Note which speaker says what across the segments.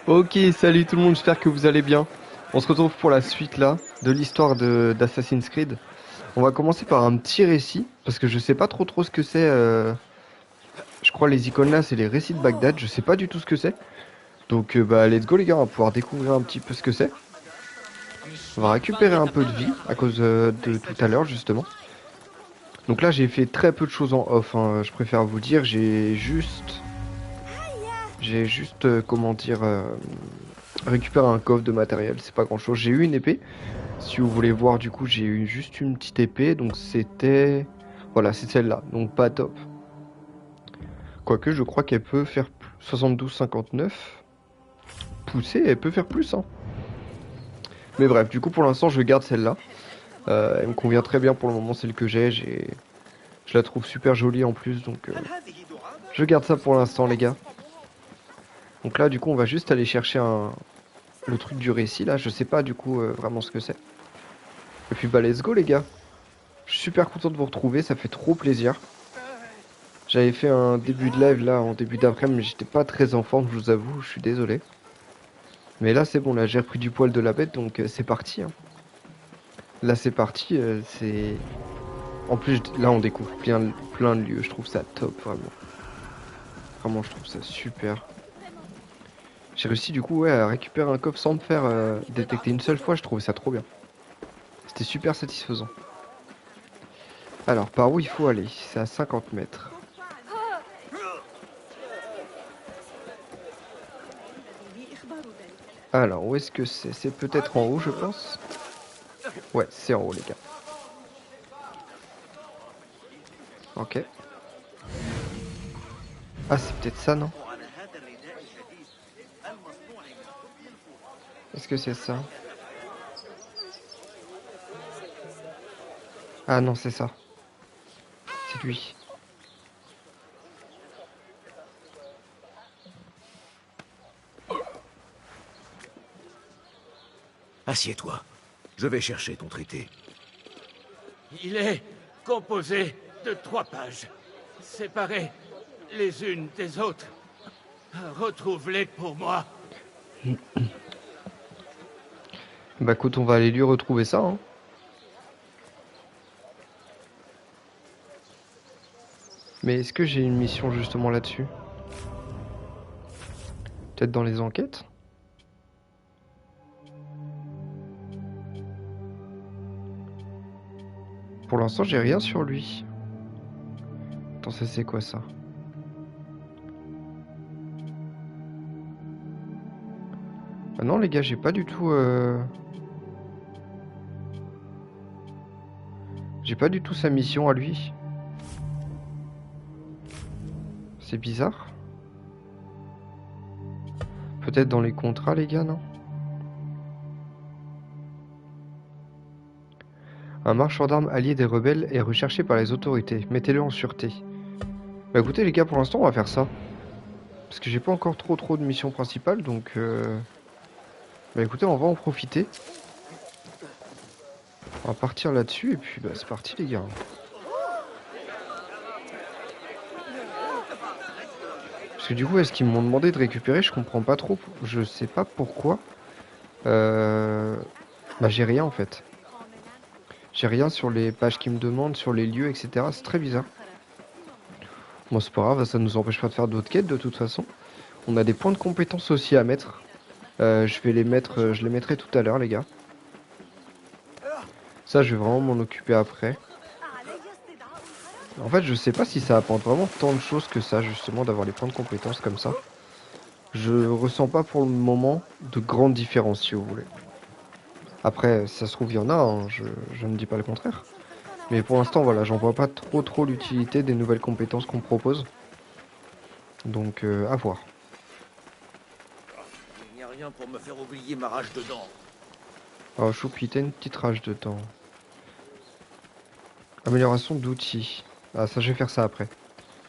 Speaker 1: Ok, salut tout le monde, j'espère que vous allez bien. On se retrouve pour la suite là de l'histoire de d'Assassin's Creed. On va commencer par un petit récit parce que je sais pas trop ce que c'est. Je crois les icônes là, c'est les récits de Bagdad. Je sais pas du tout ce que c'est. Donc bah let's go les gars, on va pouvoir découvrir un petit peu ce que c'est. On va récupérer un peu de vie à cause de tout à l'heure justement. Donc là j'ai fait très peu de choses en off, hein, je préfère vous dire. J'ai juste comment dire récupéré un coffre de matériel. C'est pas grand chose. J'ai eu une épée. Si vous voulez voir, du coup, j'ai eu juste une petite épée, donc c'était... Voilà, c'est celle-là, donc pas top. Quoique, je crois qu'elle peut faire 72-59. Pousser, elle peut faire plus, hein. Mais bref, du coup, pour l'instant, je garde celle-là. Elle me convient très bien pour le moment, celle que j'ai. Je la trouve super jolie en plus, donc je garde ça pour l'instant, les gars. Donc là, du coup, on va juste aller chercher le truc du récit, là. Je sais pas, du coup, vraiment ce que c'est. Et puis, bah, let's go, les gars. Je suis super content de vous retrouver, ça fait trop plaisir. J'avais fait un début de live là en début d'après-midi, mais j'étais pas très en forme, je vous avoue, je suis désolé. Mais là c'est bon, là j'ai repris du poil de la bête, donc c'est parti, hein. Là c'est parti, c'est... En plus là on découvre plein de lieux, je trouve ça top vraiment. Vraiment je trouve ça super. J'ai réussi du coup ouais, à récupérer un coffre sans me faire détecter une seule fois, je trouvais ça trop bien. C'était super satisfaisant. Alors par où il faut aller? C'est à 50 mètres. Alors où est-ce que c'est? C'est peut-être en haut je pense. Ouais c'est en haut les gars. Ok. Ah c'est peut-être ça non? Est-ce que c'est ça? Ah non, c'est ça. C'est lui.
Speaker 2: Assieds-toi. Je vais chercher ton traité.
Speaker 3: Il est composé de 3 pages, séparées les unes des autres. Retrouve-les pour moi.
Speaker 1: Bah écoute, on va aller lui retrouver ça, hein. Mais est-ce que j'ai une mission justement là-dessus? Peut-être dans les enquêtes? Pour l'instant, j'ai rien sur lui. Attends, ça c'est quoi ça? Ah non les gars, j'ai pas du tout... J'ai pas du tout sa mission à lui. C'est bizarre. Peut-être dans les contrats les gars, non? Un marchand d'armes allié des rebelles est recherché par les autorités. Mettez-le en sûreté. Bah écoutez les gars, pour l'instant on va faire ça. Parce que j'ai pas encore trop de missions principales, donc... Bah écoutez, on va en profiter. On va partir là-dessus et puis bah c'est parti les gars. Parce que du coup, est-ce qu'ils m'ont demandé de récupérer? Je comprends pas trop. Je sais pas pourquoi. Euh... Bah j'ai rien en fait. J'ai rien sur les pages qui me demandent, sur les lieux, etc. C'est très bizarre. Bon c'est pas grave, ça nous empêche pas de faire d'autres quêtes de toute façon. On a des points de compétence aussi à mettre. Je vais les mettre, je les mettrai tout à l'heure les gars. Ça je vais vraiment m'en occuper après. En fait je sais pas si ça apporte vraiment tant de choses que ça justement d'avoir les points de compétence comme ça. Je ressens pas pour le moment de grandes différences si vous voulez. Après, si ça se trouve, il y en a, hein, je ne dis pas le contraire. Mais pour l'instant, voilà, j'en vois pas trop l'utilité des nouvelles compétences qu'on propose. Donc, à voir.
Speaker 2: Il n'y a rien pour me faire oublier ma rage de dents.
Speaker 1: Alors, choupi, t'as une petite rage de temps. Amélioration d'outils. Ah, ça, je vais faire ça après.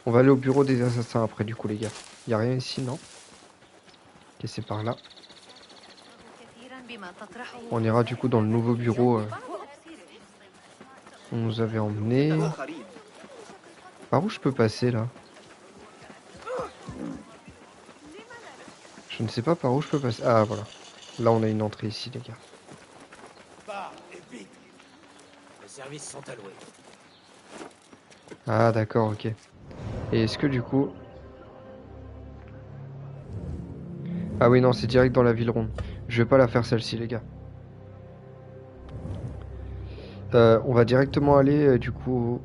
Speaker 1: On va aller au bureau des assassins après, du coup, les gars. Y a rien ici, non? Ok, c'est par là. On ira du coup dans le nouveau bureau on nous avait emmené. Par où je peux passer, là? Je ne sais pas par où je peux passer. Ah, voilà. Là, on a une entrée ici, les gars.
Speaker 3: Pars et vite. Les services sont alloués.
Speaker 1: Ah, d'accord, ok. Et est-ce que du coup... Ah oui, non, c'est direct dans la ville ronde. Je vais pas la faire celle-ci, les gars. On va directement aller, du coup,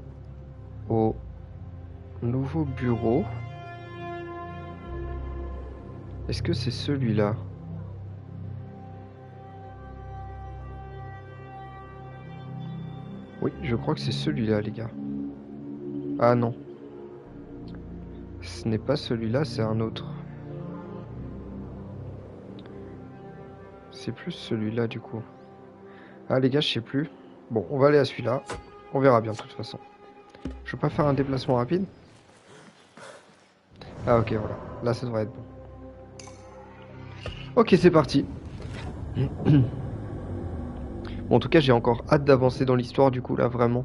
Speaker 1: au nouveau bureau. Est-ce que c'est celui-là? Oui, je crois que c'est celui-là, les gars. Ah non. Ce n'est pas celui-là, c'est un autre. C'est plus celui-là, du coup. Ah, les gars, je sais plus. Bon, on va aller à celui-là. On verra bien, de toute façon. Je peux pas faire un déplacement rapide? Ah, ok, voilà. Là, ça devrait être bon. Ok, c'est parti. Bon, en tout cas, j'ai encore hâte d'avancer dans l'histoire, du coup, là, vraiment.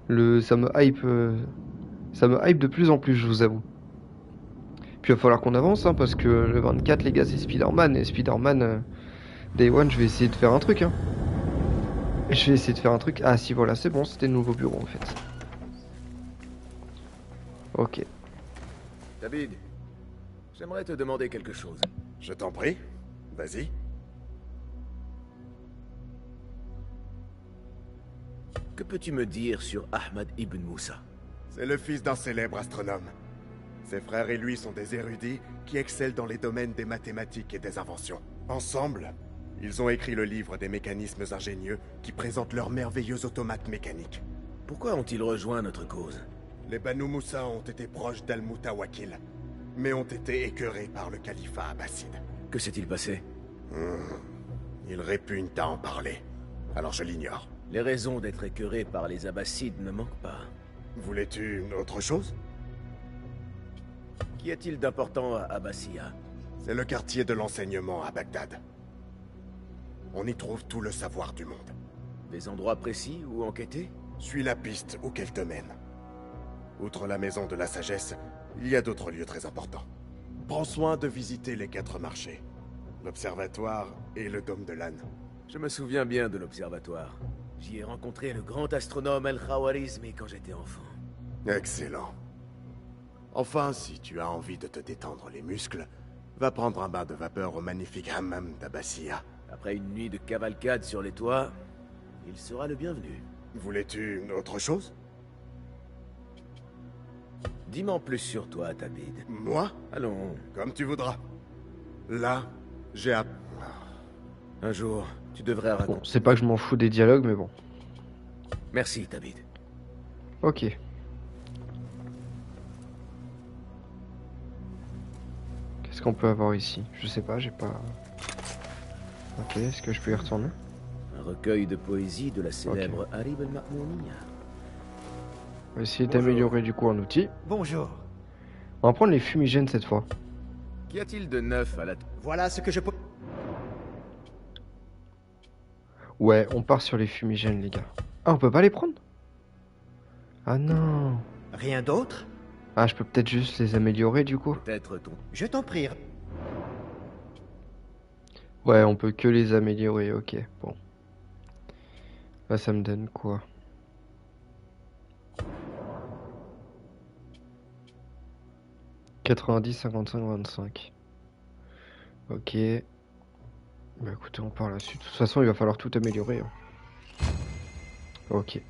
Speaker 1: Ça me hype de plus en plus, je vous avoue. Puis il va falloir qu'on avance, hein, parce que le 24, les gars, c'est Spider-Man. Et Spider-Man, Day One, je vais essayer de faire un truc, hein. Je vais essayer de faire un truc. Ah, si, voilà, c'est bon, c'était le nouveau bureau, en fait. Ok.
Speaker 2: David, j'aimerais te demander quelque chose.
Speaker 4: Je t'en prie. Vas-y.
Speaker 2: Que peux-tu me dire sur Ahmad ibn Moussa?
Speaker 4: C'est le fils d'un célèbre astronome. Ses frères et lui sont des érudits qui excellent dans les domaines des mathématiques et des inventions. Ensemble, ils ont écrit le livre des mécanismes ingénieux qui présentent leurs merveilleux automates mécaniques.
Speaker 2: Pourquoi ont-ils rejoint notre cause?
Speaker 4: Les Banu Moussa ont été proches d'Al-Mutawakil, mais ont été écœurés par le califat abbasside.
Speaker 2: Que s'est-il passé?
Speaker 4: Ils répugnent à en parler, alors je l'ignore.
Speaker 2: Les raisons d'être écœuré par les Abbassides ne manquent pas.
Speaker 4: Voulais-tu autre chose?
Speaker 2: Qu'y a-t-il d'important à Abbassia?
Speaker 4: C'est le quartier de l'enseignement à Bagdad. On y trouve tout le savoir du monde.
Speaker 2: Des endroits précis où enquêter?
Speaker 4: Suis la piste où qu'elle te mène. Outre la maison de la sagesse, il y a d'autres lieux très importants. Prends soin de visiter les 4 marchés, l'observatoire et le dôme de l'âne.
Speaker 2: Je me souviens bien de l'observatoire. J'y ai rencontré le grand astronome Al-Khawarizmi quand j'étais enfant.
Speaker 4: Excellent. Enfin, si tu as envie de te détendre les muscles, va prendre un bain de vapeur au magnifique hammam d'Abbassia.
Speaker 2: Après une nuit de cavalcade sur les toits, il sera le bienvenu.
Speaker 4: Voulais-tu autre chose?
Speaker 2: Dis-moi en plus sur toi, David.
Speaker 4: Moi?
Speaker 2: Allons.
Speaker 4: Comme tu voudras. Là, j'ai à...
Speaker 2: Un jour, tu devrais raconter.
Speaker 1: Bon, c'est pas que je m'en fous des dialogues, mais bon.
Speaker 2: Merci, David.
Speaker 1: Ok. Qu'est-ce qu'on peut avoir ici? Je sais pas, j'ai pas... Ok, est-ce que je peux y retourner?
Speaker 2: Un recueil de poésie de la célèbre Harib el-Ma'mouniya.
Speaker 1: On va essayer d'améliorer du coup un outil.
Speaker 5: Bonjour.
Speaker 1: On va prendre les fumigènes cette fois.
Speaker 2: Qu'y a-t-il de neuf à la...
Speaker 5: Voilà ce que je peux...
Speaker 1: Ouais, on part sur les fumigènes, les gars. Ah, on peut pas les prendre? Ah non.
Speaker 5: Rien d'autre?
Speaker 1: Ah, je peux peut-être juste les améliorer du coup.
Speaker 2: Peut-être ton...
Speaker 5: Je t'en prie.
Speaker 1: Ouais, on peut que les améliorer, ok, bon. Là, ça me donne quoi? « 90, 55, 25. » Ok. Bah écoutez, on part là-dessus. De toute façon, il va falloir tout améliorer, hein. Ok.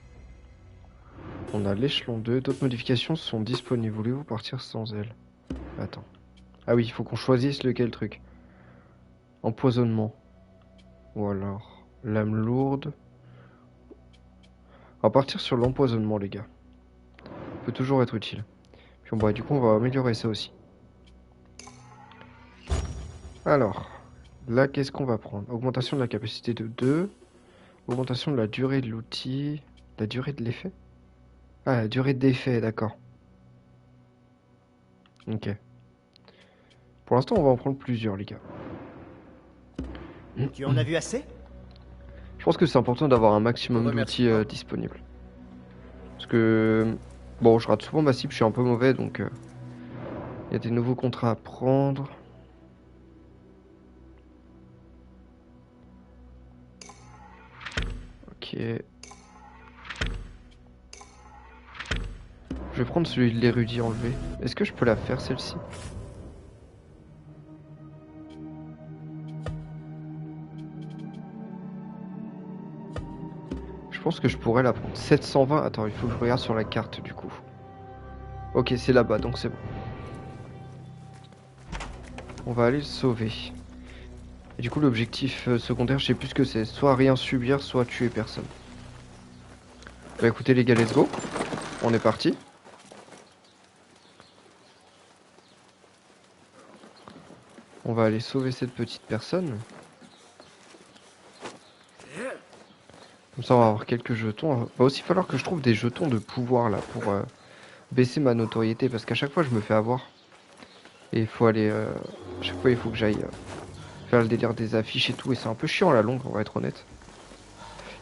Speaker 1: On a l'échelon 2. D'autres modifications sont disponibles. Voulez-vous partir sans elles? Attends. Ah oui, il faut qu'on choisisse lequel truc. Empoisonnement. Ou alors lame lourde. On va partir sur l'empoisonnement, les gars. Peut toujours être utile. Puis bon, bah, du coup, on va améliorer ça aussi. Alors, là, qu'est-ce qu'on va prendre? Augmentation de la capacité de 2. Augmentation de la durée de l'outil. La durée de l'effet? Ah, la durée d'effet, d'accord. Ok. Pour l'instant, on va en prendre plusieurs, les gars.
Speaker 5: Tu en as vu assez?
Speaker 1: Je pense que c'est important d'avoir un maximum d'outils disponibles. Parce que... Bon, je rate souvent ma cible, je suis un peu mauvais, donc... Il y a des nouveaux contrats à prendre. Ok. Je vais prendre celui de l'érudit enlevé. Est-ce que je peux la faire celle-ci? Je pense que je pourrais la prendre. 720. Attends, il faut que je regarde sur la carte du coup. Ok, c'est là-bas, donc c'est bon. On va aller le sauver. Et du coup, l'objectif secondaire, je sais plus ce que c'est. Soit rien subir, soit tuer personne. Bah écoutez les gars, let's go. On est parti. On va aller sauver cette petite personne. Comme ça, on va avoir quelques jetons. Il va aussi falloir que je trouve des jetons de pouvoir là pour baisser ma notoriété. Parce qu'à chaque fois, je me fais avoir. Et il faut aller... à chaque fois, il faut que j'aille faire le délire des affiches et tout. Et c'est un peu chiant à la longue, on va être honnête.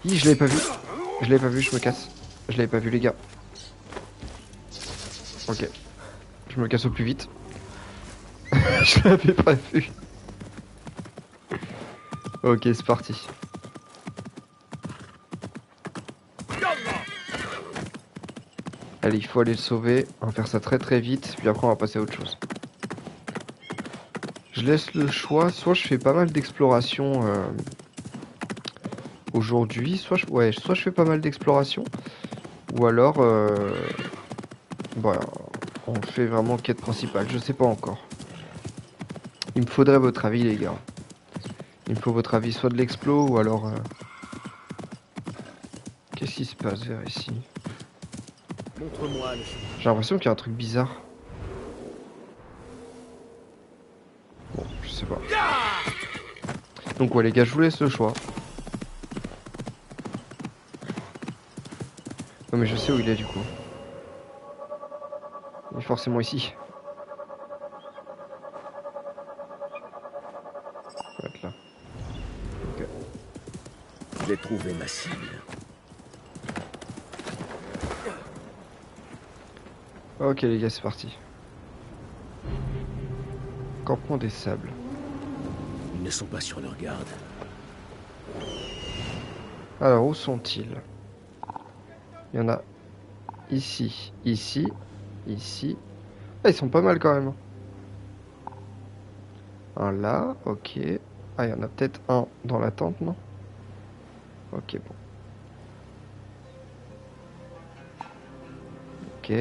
Speaker 1: Hi, je l'avais pas vu. Je l'avais pas vu, je me casse. Je l'avais pas vu, les gars. Ok. Je me casse au plus vite. Je l'avais pas vu. Ok, c'est parti. Allez, il faut aller le sauver. On va faire ça très très vite. Puis après, on va passer à autre chose. Je laisse le choix. Soit je fais pas mal d'exploration aujourd'hui. Soit je fais pas mal d'exploration. Ou alors... voilà. On fait vraiment quête principale. Je sais pas encore. Il me faudrait votre avis, les gars. Il me faut votre avis, soit de l'explo ou alors... Qu'est-ce qui se passe vers ici?
Speaker 2: Montre-moi le chemin.
Speaker 1: J'ai l'impression qu'il y a un truc bizarre. Bon, je sais pas. Donc ouais les gars, je vous laisse le choix. Non mais je sais où il est du coup. Il est forcément ici. Il va être là. Ok.
Speaker 2: J'ai trouvé ma cible.
Speaker 1: Ok les gars, c'est parti. Campement des sables.
Speaker 2: Ils ne sont pas sur leur garde.
Speaker 1: Alors où sont-ils? Il y en a ici, ici, ici. Ah, ils sont pas mal quand même. Un là, ok. Ah, il y en a peut-être un dans la tente, non? Ok, bon. Ok.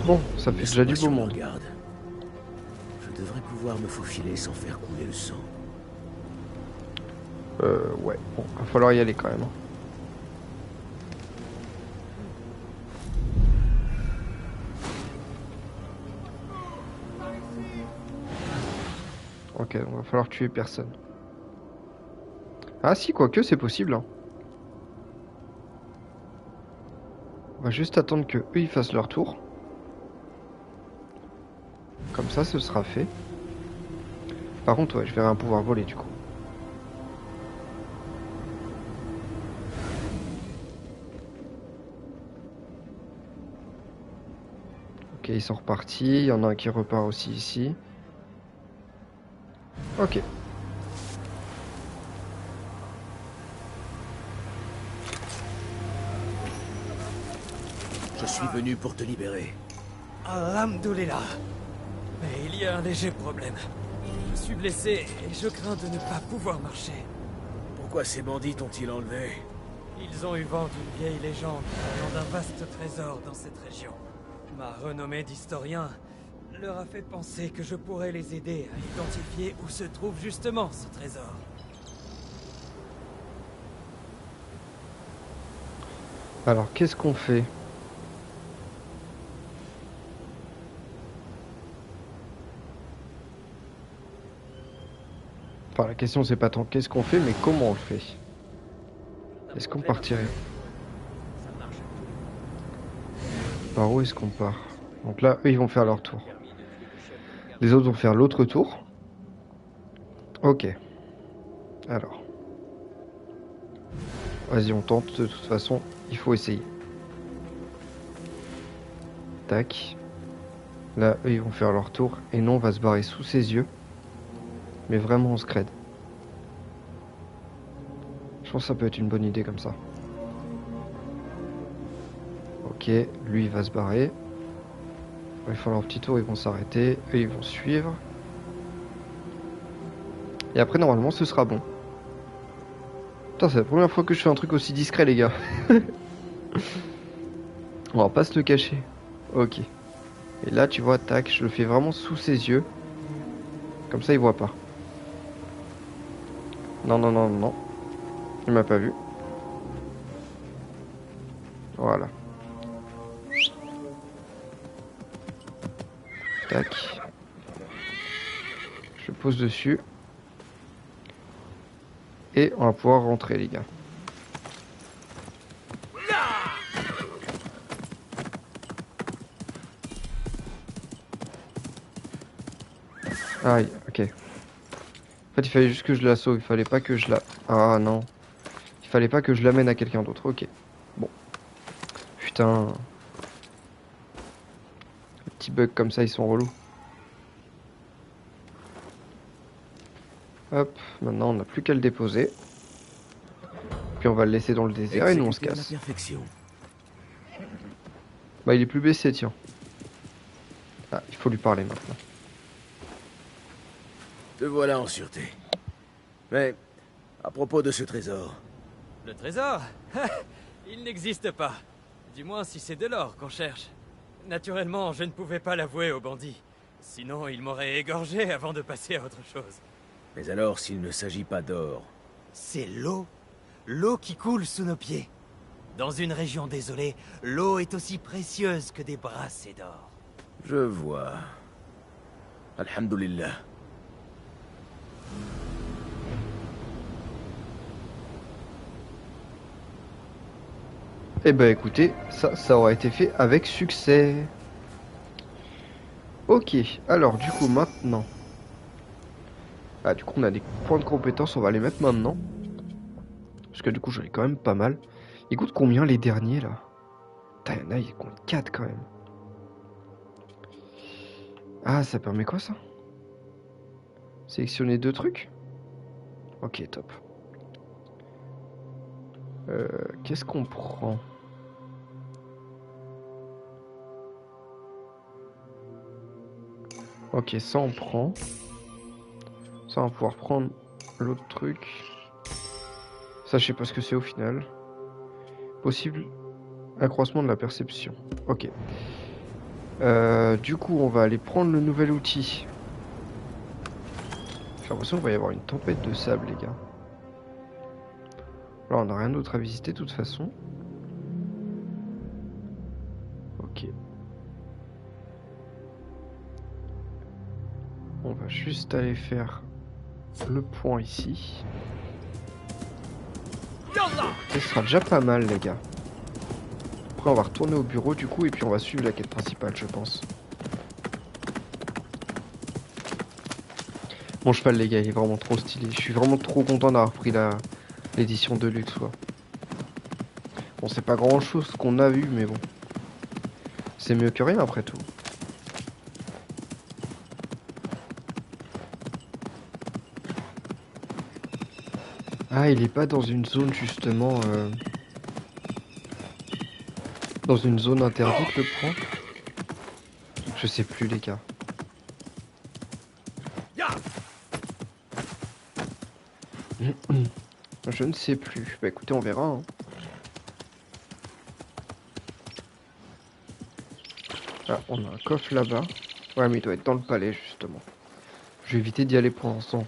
Speaker 1: Bon, ça fait déjà du beau monde.
Speaker 2: Garde. Je devrais pouvoir me faufiler sans faire couler le sang.
Speaker 1: Ouais. Bon, va falloir y aller quand même. Ok, donc va falloir tuer personne. Ah si, quoique c'est possible. Hein. On va juste attendre que eux ils fassent leur tour. Comme ça, ce sera fait. Par contre, ouais, je verrai un pouvoir voler du coup. Ok, ils sont repartis. Il y en a un qui repart aussi ici. Ok.
Speaker 2: Je suis venu pour te libérer.
Speaker 3: Alhamdoulilah. Mais il y a un léger problème. Je suis blessé et je crains de ne pas pouvoir marcher.
Speaker 2: Pourquoi ces bandits t'ont-ils enlevé?
Speaker 3: Ils ont eu vent d'une vieille légende parlant d'un vaste trésor dans cette région. Ma renommée d'historien leur a fait penser que je pourrais les aider à identifier où se trouve justement ce trésor.
Speaker 1: Alors, qu'est-ce qu'on fait? Enfin, la question c'est pas tant qu'est-ce qu'on fait, mais comment on le fait. Est-ce qu'on partirait? Par où est-ce qu'on part? Donc là, eux, ils vont faire leur tour. Les autres vont faire l'autre tour. Ok. Alors. Vas-y, on tente. De toute façon, il faut essayer. Tac. Là, eux, ils vont faire leur tour. Et nous, on va se barrer sous ses yeux. Mais vraiment, on se crède. Je pense que ça peut être une bonne idée comme ça. Ok, lui, il va se barrer. Ils font leur petit tour, ils vont s'arrêter. Eux, ils vont suivre. Et après, normalement, ce sera bon. Putain, c'est la première fois que je fais un truc aussi discret, les gars. On va pas se le cacher. Ok. Et là, tu vois, tac, je le fais vraiment sous ses yeux. Comme ça, il voit pas. Non, non, non, non. Il m'a pas vu. Voilà. Tac. Je pose dessus. Et on va pouvoir rentrer, les gars. Aïe, ok. En fait, il fallait juste que je la sauve. Il fallait pas que je la... Ah non. Il fallait pas que je l'amène à quelqu'un d'autre. Ok. Bon. Putain. Les petits bugs comme ça, ils sont relous. Hop. Maintenant, on n'a plus qu'à le déposer. Puis on va le laisser dans le désert et nous on se
Speaker 2: Exécuté à la
Speaker 1: casse.
Speaker 2: perfection.
Speaker 1: Bah, il est plus baissé, tiens. Ah, il faut lui parler maintenant.
Speaker 2: Te voilà en sûreté. Mais, à propos de ce trésor,
Speaker 3: Le trésor? Il n'existe pas. Du moins si c'est de l'or qu'on cherche. Naturellement, je ne pouvais pas l'avouer aux bandits. Sinon, ils m'auraient égorgé avant de passer à autre chose.
Speaker 2: mais alors s'il ne s'agit pas d'or,
Speaker 5: C'est l'eau. L'eau qui coule sous nos pieds. Dans une région désolée, l'eau est aussi précieuse que des brassées d'or.
Speaker 2: je vois. Alhamdulillah.
Speaker 1: Eh ben écoutez, ça aura été fait avec succès. Ok, alors du coup maintenant... Ah du coup on a des points de compétence, on va les mettre maintenant. Parce que du coup j'en ai quand même pas mal. Ils coûtent combien les derniers là? Putain, il y en a, ils comptent 4 quand même. Ah, ça permet quoi ça? Sélectionner 2 trucs? Ok, top. Qu'est-ce qu'on prend? Ok, ça on prend. Ça on va pouvoir prendre l'autre truc. Ça je sais pas ce que c'est au final. Possible accroissement de la perception. Ok. Du coup on va aller prendre le nouvel outil. J'ai l'impression qu'il va y avoir une tempête de sable les gars. Là on n'a rien d'autre à visiter de toute façon. Ok. On va juste aller faire le point ici. Ce sera déjà pas mal les gars. Après on va retourner au bureau du coup et puis on va suivre la quête principale je pense. Mon cheval les gars il est vraiment trop stylé. Je suis vraiment trop content d'avoir pris l'édition de luxe quoi. Bon c'est pas grand chose qu'on a vu mais bon. C'est mieux que rien après tout. Ah il est pas dans une zone justement dans une zone interdite le point. Je sais plus les gars. Je ne sais plus. Bah écoutez on verra hein. Ah on a un coffre là-bas. Ouais mais il doit être dans le palais justement. Je vais éviter d'y aller pour l'instant.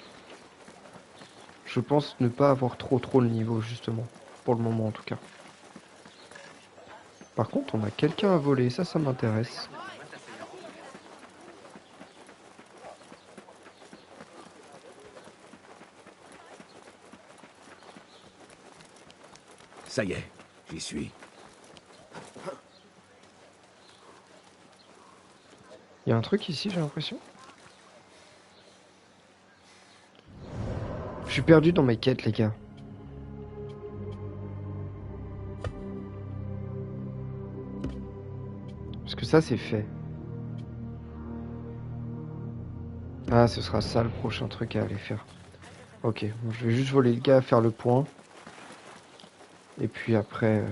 Speaker 1: Je pense ne pas avoir trop le niveau justement. Pour le moment en tout cas. Par contre on a quelqu'un à voler, ça m'intéresse.
Speaker 2: ça y est, j'y suis.
Speaker 1: Il y a un truc ici j'ai l'impression. Je suis perdu dans mes quêtes les gars. Parce que ça c'est fait. Ah, ce sera ça le prochain truc à aller faire. Ok, bon, je vais juste voler le gars, faire le point. Et puis après...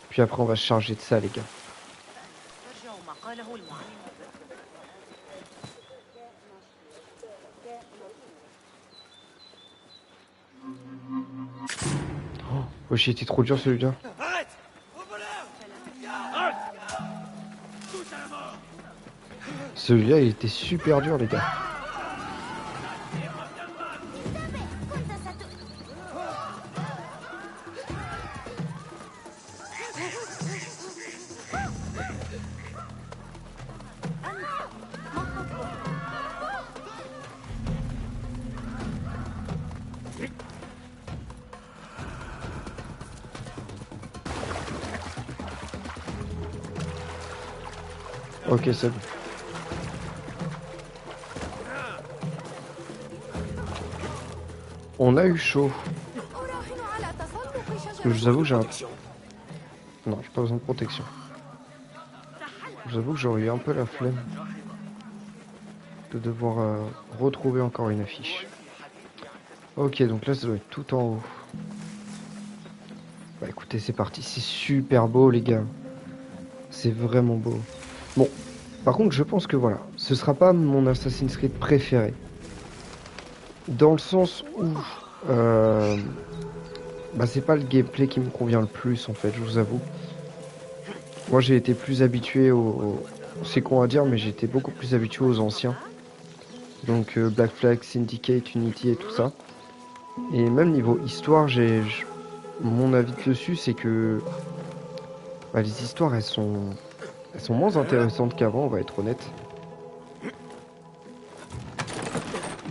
Speaker 1: Puis après on va se charger de ça les gars. Oh shit, il était trop dur celui-là.
Speaker 3: Arrête! Au voleur! Arrête! Tous à la mort!
Speaker 1: Celui-là il était super dur les gars. Ok, c'est bon. On a eu chaud. Parce que je vous avoue que j'ai un... Non, j'ai pas besoin de protection. Je vous avoue que j'aurais eu un peu la flemme de devoir retrouver encore une affiche. Ok, donc là ça doit être tout en haut. Bah écoutez, c'est parti. C'est super beau les gars. C'est vraiment beau. Bon, par contre je pense que voilà, ce sera pas mon Assassin's Creed préféré. Dans le sens où... bah c'est pas le gameplay qui me convient le plus en fait, je vous avoue. Moi j'ai été plus habitué c'est con à dire, mais j'ai été beaucoup plus habitué aux anciens. Donc Black Flag, Syndicate, Unity et tout ça. Et même niveau histoire, mon avis dessus c'est que bah, les histoires elles sont moins intéressantes qu'avant, on va être honnête.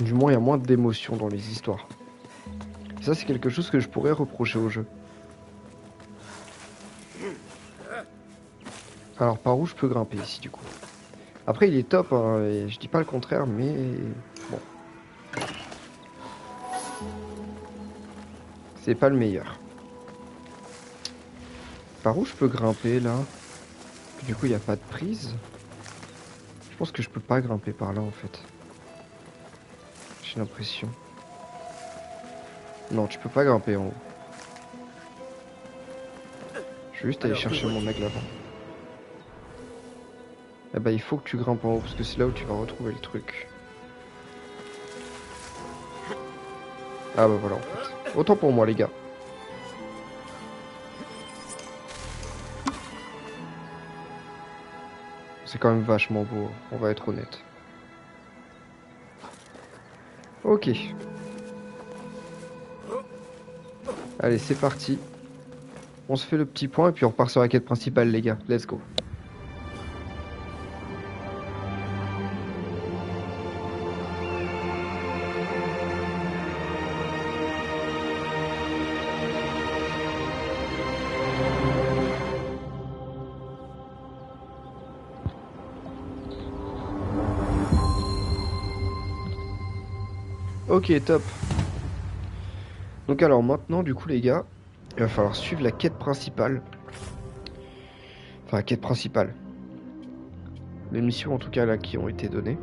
Speaker 1: Du moins il y a moins d'émotion dans les histoires. Et ça c'est quelque chose que je pourrais reprocher au jeu. Alors par où je peux grimper ici du coup? Après il est top, hein, et je dis pas le contraire, mais bon. C'est pas le meilleur. Par où je peux grimper là? Du coup il n'y a pas de prise. Je pense que je peux pas grimper par là en fait. J'ai l'impression. Non, tu peux pas grimper en haut. Je vais juste aller chercher mon aigle avant. Eh bah il faut que tu grimpes en haut parce que c'est là où tu vas retrouver le truc. Ah bah voilà en fait. Autant pour moi les gars. C'est quand même vachement beau, on va être honnête. Ok. Allez, c'est parti. On se fait le petit point et puis on repart sur la quête principale les gars. Let's go. Ok, top. Donc alors maintenant, du coup les gars, il va falloir suivre la quête principale. Enfin, la quête principale. Les missions en tout cas là qui ont été données.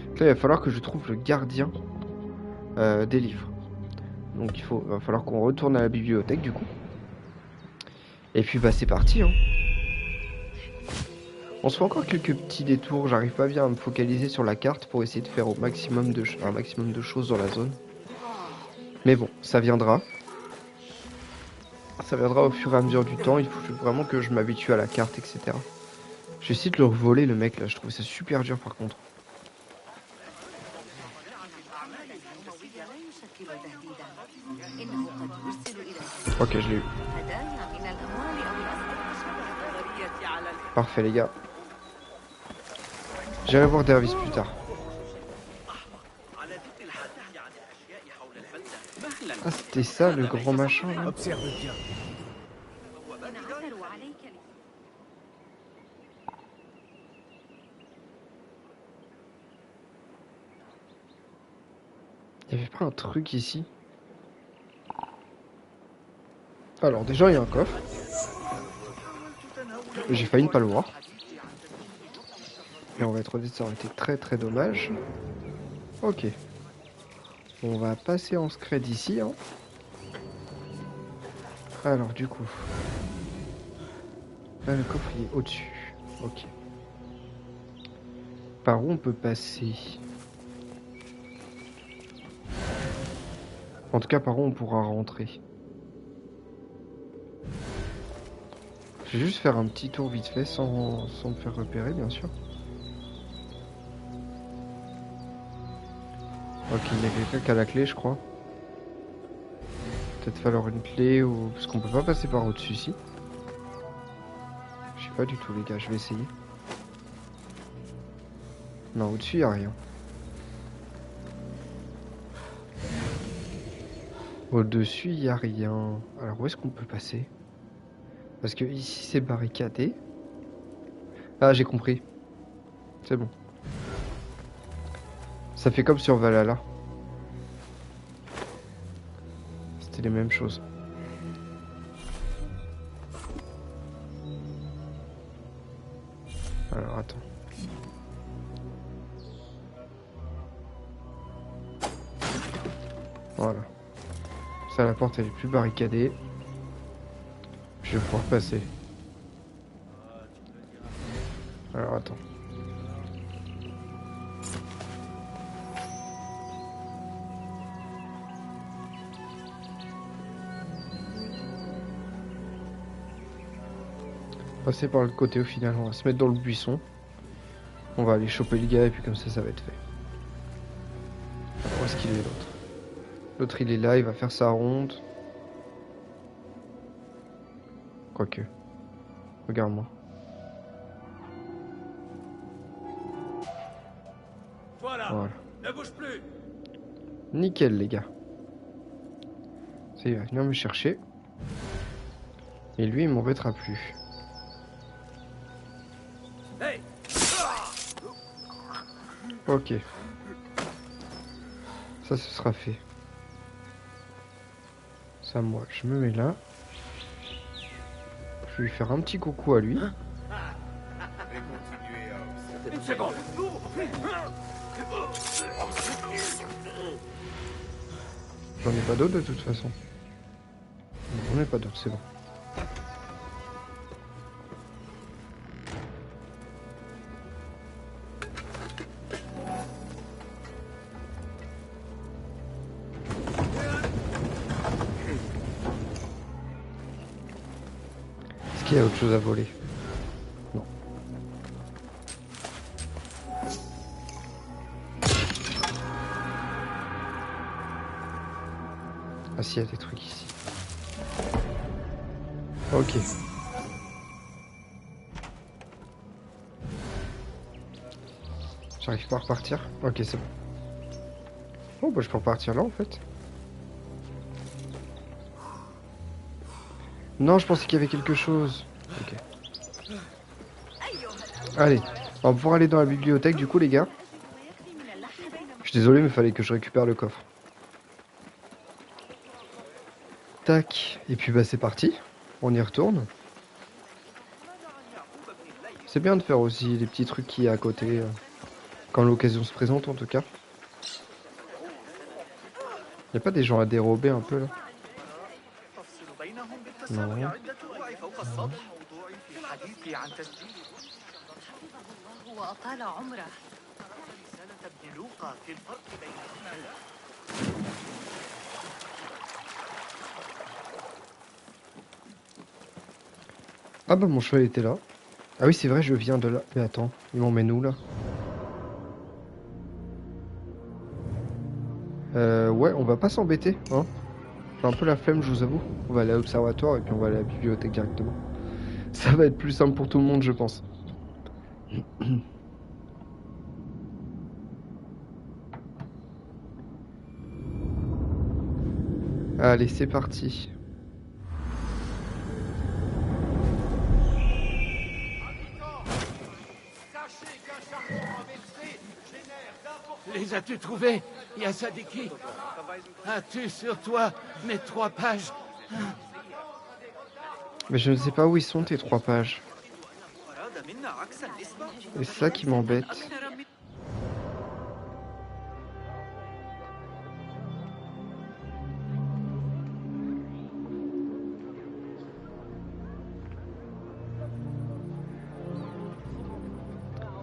Speaker 1: Donc là, il va falloir que je trouve le gardien des livres. Donc va falloir qu'on retourne à la bibliothèque du coup. Et puis bah c'est parti hein. On se fait encore quelques petits détours, j'arrive pas bien à me focaliser sur la carte pour essayer de faire un maximum de choses dans la zone. Mais bon, ça viendra. Ça viendra au fur et à mesure du temps, il faut vraiment que je m'habitue à la carte, etc. Je vais essayer de le voler le mec là, je trouve ça super dur par contre. Ok, je l'ai eu. Parfait les gars. J'irai voir Dervis plus tard. Ah c'était ça le grand machin là.
Speaker 2: Observe bien.
Speaker 1: Il y avait pas un truc ici? Alors déjà il y a un coffre. J'ai failli ne pas le voir. Et on va être honnête, ça aurait été très très dommage. Ok. On va passer en scred ici. Hein. Alors du coup... Là le coffre il est au-dessus. Ok. Par où on peut passer? En tout cas par où on pourra rentrer. Je vais juste faire un petit tour vite fait sans me faire repérer bien sûr. Ok, il y a quelqu'un qui a la clé je crois. Peut-être falloir une clé ou... Parce qu'on peut pas passer par au-dessus ici. Je sais pas du tout les gars, je vais essayer. Non, au-dessus il a rien. Au-dessus il a rien. Alors où est-ce qu'on peut passer? Parce que ici c'est barricadé. Ah j'ai compris. C'est bon. Ça fait comme sur Valhalla. C'était les mêmes choses. Alors attends. Voilà. Ça la porte elle est plus barricadée. Je vais pouvoir passer. Alors attends. Passer par le côté au final, on va se mettre dans le buisson. On va aller choper le gars et puis comme ça va être fait. Alors, où est-ce qu'il est l'autre? L'autre il est là, il va faire sa ronde. Quoique. Regarde-moi. Voilà.
Speaker 3: Ne bouge plus.
Speaker 1: Nickel les gars. Ça il va venir me chercher. Et lui il m'embêtera plus.
Speaker 3: Hey.
Speaker 1: Ok. Ça ce sera fait. Ça moi je me mets là. Je vais lui faire un petit coucou à lui.
Speaker 3: Une seconde.
Speaker 1: J'en ai pas d'autres de toute façon. J'en ai pas d'autres, c'est bon. Est-ce qu'il y a autre chose à voler? Non. Ah si, il y a des trucs ici. Ok. J'arrive pas à repartir? Ok, c'est bon. Oh bah je peux repartir là en fait. Non, je pensais qu'il y avait quelque chose. Ok. Allez, on va pouvoir aller dans la bibliothèque du coup les gars. Je suis désolé mais il fallait que je récupère le coffre. Tac, et puis bah c'est parti. On y retourne. C'est bien de faire aussi les petits trucs qu'il y a à côté. Quand l'occasion se présente en tout cas. Y a pas des gens à dérober un peu là? Non. Ah bah mon cheval était là. Ah oui c'est vrai je viens de là. Mais attends, ils m'emmènent où là? Ouais on va pas s'embêter hein. J'ai un peu la flemme je vous avoue. On va aller à l'observatoire et puis on va aller à la bibliothèque directement. Ça va être plus simple pour tout le monde je pense. Allez c'est parti.
Speaker 6: Les as-tu trouvés, Yasadiki? As-tu sur toi mes 3 pages?
Speaker 1: Mais je ne sais pas où ils sont tes 3 pages. Et c'est ça qui m'embête.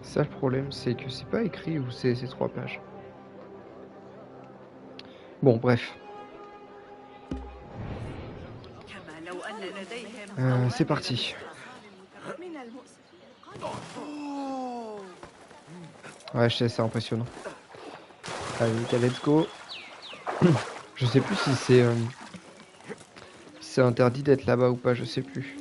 Speaker 1: Ça le problème, c'est que c'est pas écrit où c'est ces 3 pages. Bon, bref. C'est parti. Ouais, je sais, c'est impressionnant. Allez, let's go. Je sais plus si c'est interdit d'être là-bas ou pas, je sais plus.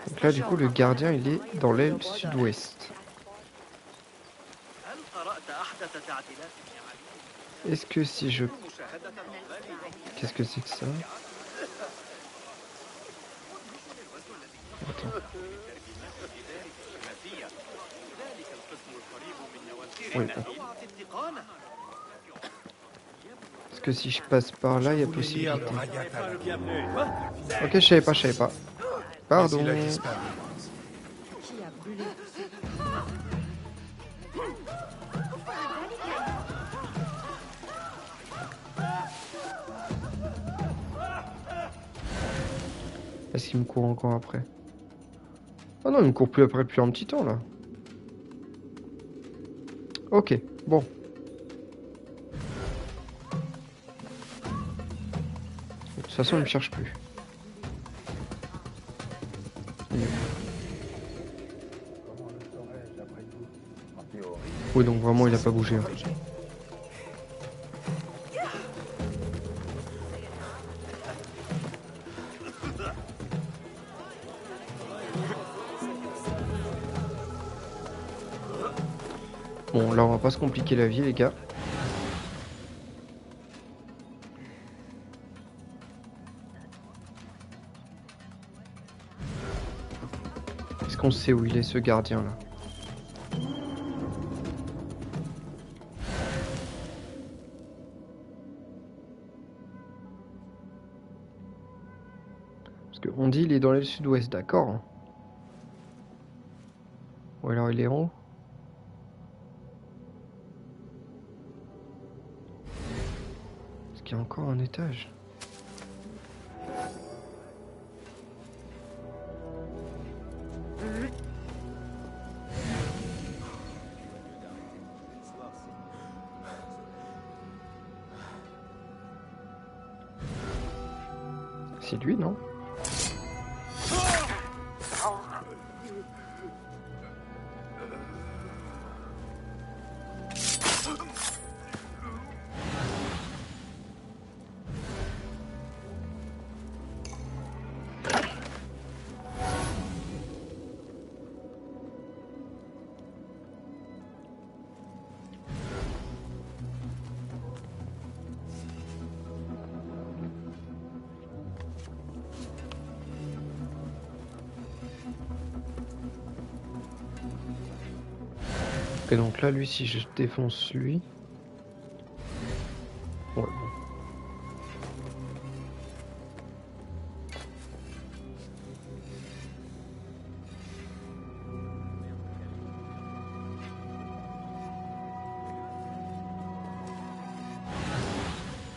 Speaker 1: Donc là, du coup, le gardien, il est dans l'aile sud-ouest. Est-ce que si je... Qu'est-ce que c'est que ça? Attends. Oui, bon. Est-ce que si je passe par là, il y a possibilité? Ok, je savais pas. Pardon. Est-ce qu'il me court encore après? Ah non, il me court plus après depuis un petit temps là. Ok, bon. De toute façon, il me cherche plus. Oui, donc vraiment, il a pas bougé. Hein. Bon, là, on va pas se compliquer la vie, les gars. Est-ce qu'on sait où il est, ce gardien, là? Parce qu'on dit il est dans l'aile sud-ouest, d'accord. Ou alors il est en haut? Est-ce qu'il y a encore un étage? C'est lui, non? Et donc là, lui, si je défonce lui... Ouais, bon.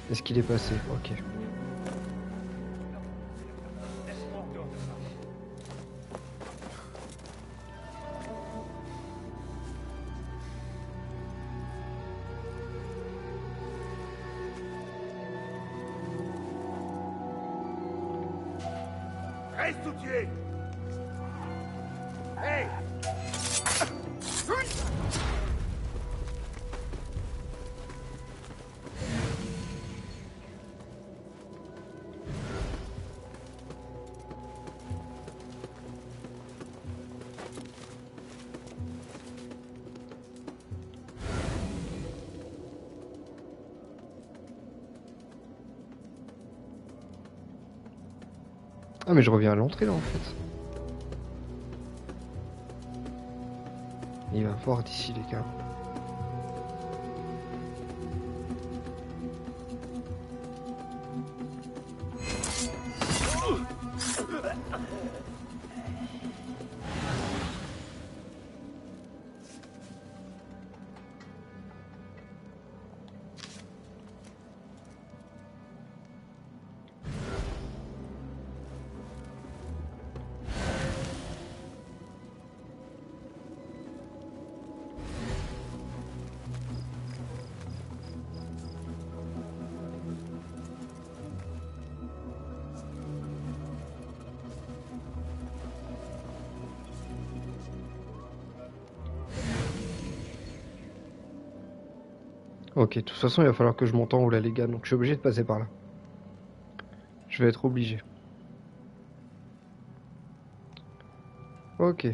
Speaker 1: Est-ce qu'il est passé? Ok.
Speaker 7: Reste où tu es! Hey!
Speaker 1: Ah mais je reviens à l'entrée là en fait. Il va voir d'ici les gars. Ok, de toute façon, il va falloir que je monte en haut là, les gars, donc je suis obligé de passer par là. Je vais être obligé. Ok.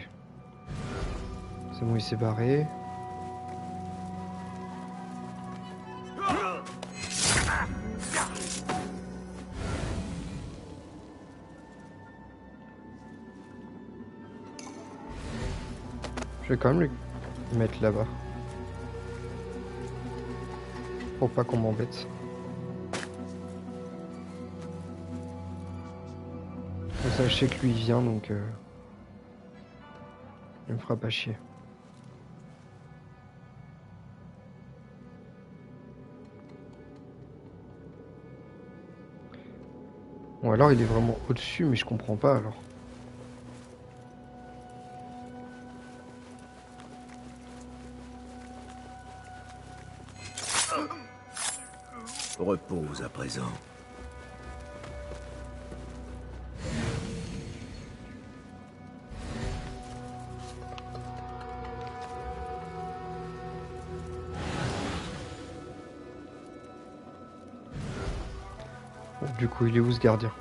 Speaker 1: C'est bon, il s'est barré. Je vais quand même le mettre là-bas. Pour pas qu'on m'embête. Comme ça, je sais que lui il vient, donc il me fera pas chier. Bon, alors il est vraiment au-dessus, mais je comprends pas alors.
Speaker 2: Repose à présent.
Speaker 1: Bon, du coup, il est où ce gardien?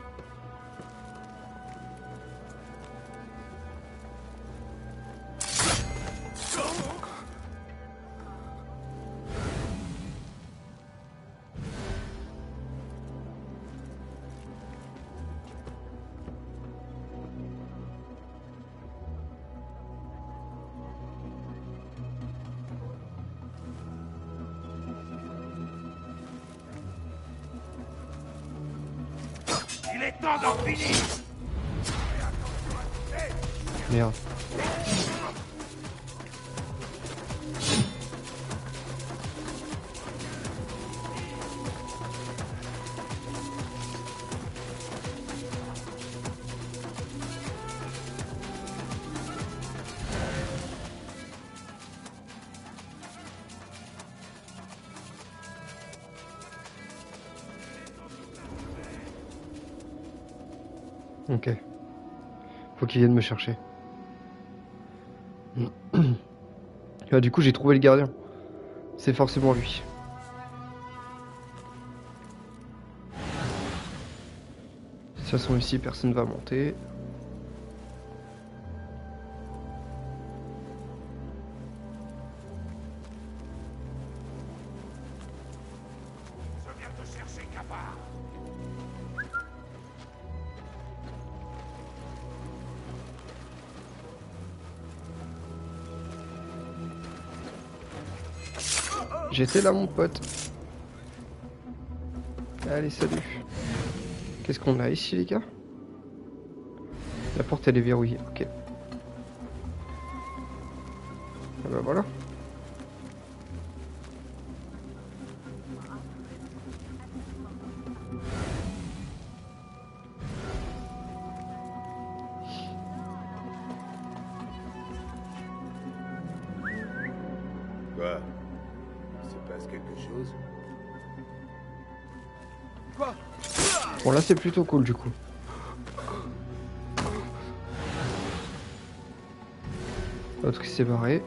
Speaker 6: Il est temps d'en finir.
Speaker 1: Merde. Ok. Faut qu'il vienne me chercher. Ah, du coup, j'ai trouvé le gardien. C'est forcément lui. De toute façon, ici, personne va monter.
Speaker 6: Je viens te chercher, cafard.
Speaker 1: J'étais là, mon pote. Allez, salut. Qu'est-ce qu'on a ici, les gars? La porte, elle est verrouillée. Ok. Ah bah voilà.
Speaker 4: Quoi? Il se passe quelque chose?
Speaker 1: Bon, là, c'est plutôt cool, du coup. L'autre, il s'est barré.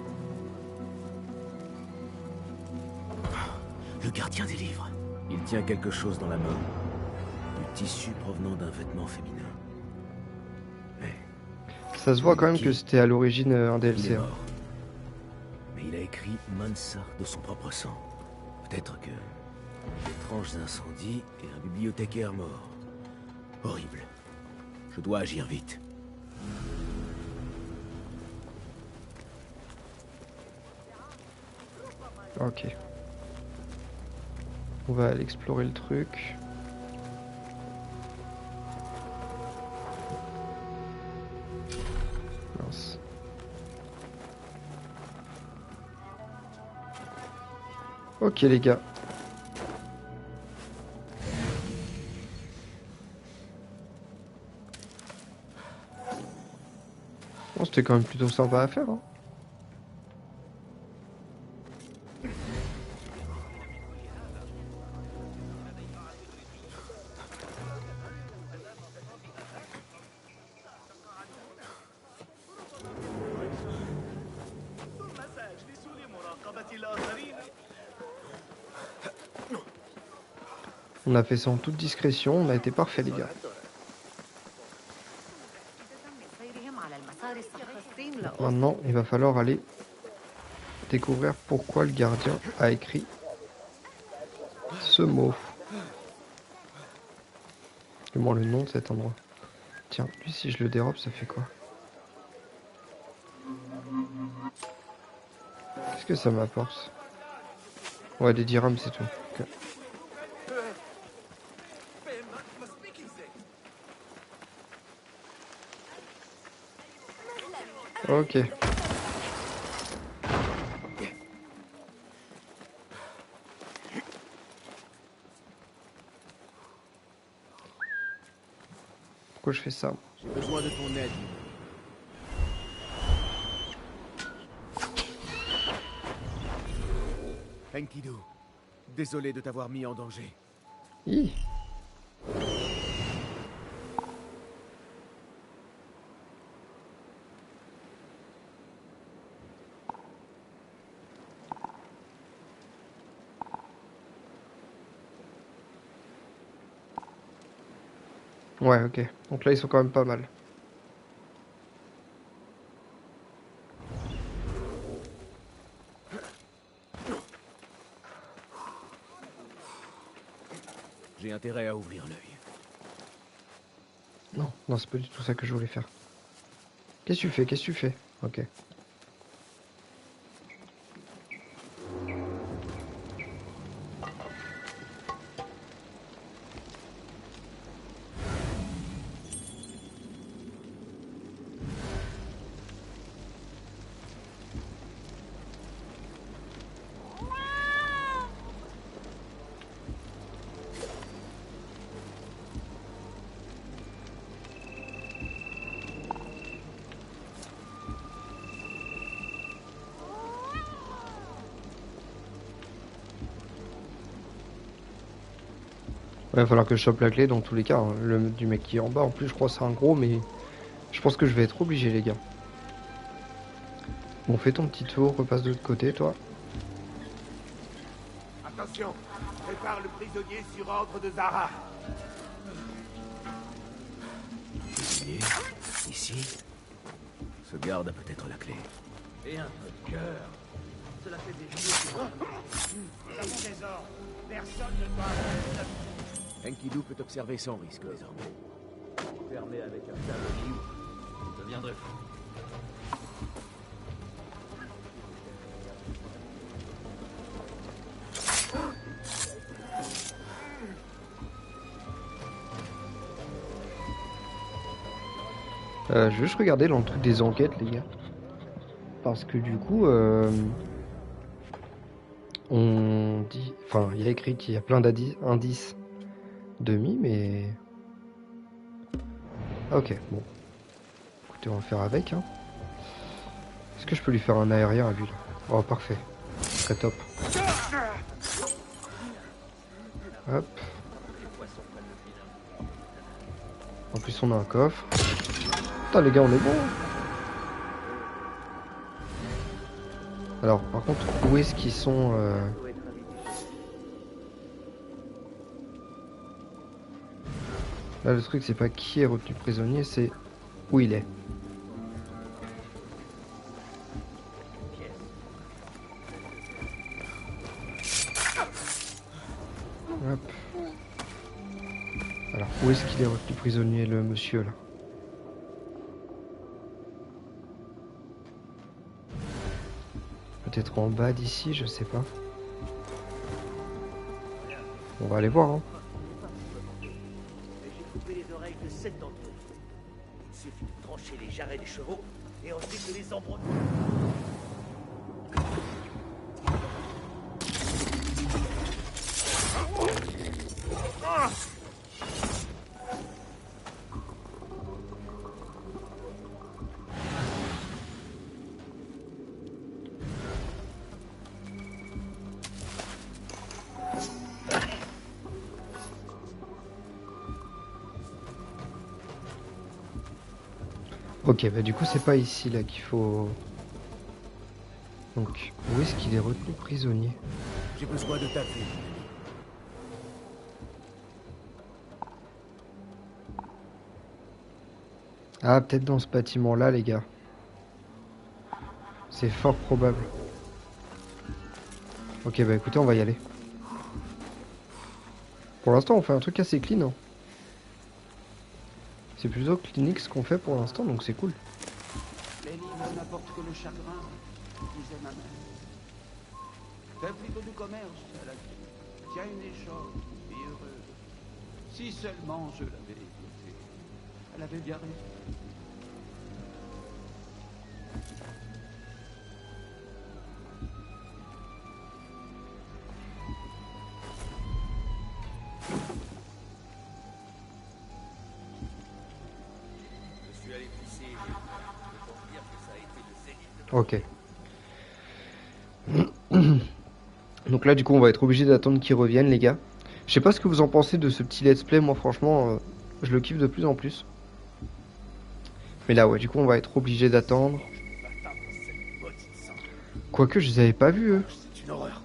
Speaker 2: Le gardien des livres. Il tient quelque chose dans la main. Du tissu provenant d'un vêtement féminin.
Speaker 1: Ça se voit quand même que c'était à l'origine un
Speaker 2: Il est
Speaker 1: DLC. hein.
Speaker 2: mort. Mais il a écrit Mansart de son propre sang. Peut-être que... d'étranges incendies et un bibliothécaire mort. Horrible. Je dois agir vite.
Speaker 1: Ok. On va aller explorer le truc. Mince. Ok les gars. Bon, c'était quand même plutôt sympa à faire. Hein. On a fait ça en toute discrétion, on a été parfait les gars. Maintenant, il va falloir aller découvrir pourquoi le gardien a écrit ce mot. Dis-moi le nom de cet endroit. Tiens, lui si je le dérobe, ça fait quoi? Qu'est-ce que ça m'apporte? Ouais, des dirhams, c'est tout. Ok. Ok. Pourquoi je fais ça?
Speaker 2: J'ai besoin de ton aide. Enkidu, désolé de t'avoir mis en danger.
Speaker 1: Hi. Ouais, ok. Donc là, ils sont quand même pas mal.
Speaker 2: J'ai intérêt à ouvrir l'œil.
Speaker 1: Non, non, c'est pas du tout ça que je voulais faire. Qu'est-ce que tu fais? Qu'est-ce que tu fais? Ok. Ouais, il va falloir que je chope la clé dans tous les cas, hein. Du mec qui est en bas, en plus, je crois que c'est un gros, mais je pense que je vais être obligé, les gars. Bon, fais ton petit tour, repasse de l'autre côté, toi.
Speaker 6: Attention, prépare le prisonnier sur ordre de Zara.
Speaker 2: Prisonnier, ici. Ce garde a peut-être la clé.
Speaker 3: Et un peu de cœur. Cela fait des jours que...
Speaker 6: Nous avons des ordres. Personne ne doit arrêter la vie.
Speaker 2: Enkidu peut observer sans risque désormais.
Speaker 3: Fermé avec un tableau, je deviendrai fou.
Speaker 1: Je vais juste regarder dans le truc des enquêtes, les gars. Parce que du coup, on dit... Enfin, il y a écrit qu'il y a plein d'indices demi, mais... Ok, bon. Écoutez, on va faire avec, hein. Est-ce que je peux lui faire un aérien à lui, là? Oh, parfait. Très top. Hop. En plus, on a un coffre. Putain, les gars, on est bon. Alors, par contre, où est-ce qu'ils sont Là, le truc, c'est pas qui est retenu prisonnier, c'est où il est. Hop. Alors, où est-ce qu'il est retenu prisonnier, le monsieur, là? Peut-être en bas d'ici, je sais pas. On va aller voir, hein.
Speaker 7: J'ai coupé les oreilles de 7 d'entre eux. Il suffit de trancher les jarrets des chevaux et ensuite de les embrocher.
Speaker 1: Ok, bah du coup c'est pas ici là qu'il faut... Donc, où est-ce qu'il est retenu prisonnier?
Speaker 2: J'ai besoin de ta vie.
Speaker 1: Ah, peut-être dans ce bâtiment-là, les gars. C'est fort probable. Ok, bah écoutez, on va y aller. Pour l'instant, on fait un truc assez clean, hein. C'est plutôt clinique ce qu'on fait pour l'instant, donc c'est cool.
Speaker 6: Les livres n'apportent que le chagrin, disait ma mère. Fais plutôt du commerce à la vie. Tiens une échoppe, vie heureuse. Si seulement je l'avais écoutée. Elle avait bien raison.
Speaker 1: Ok. Donc là, du coup, on va être obligé d'attendre qu'ils reviennent, les gars. Je sais pas ce que vous en pensez de ce petit let's play. Moi, franchement, je le kiffe de plus en plus. Mais là, ouais, du coup, on va être obligé d'attendre. Quoique, je les avais pas vus, eux.
Speaker 6: C'est une horreur.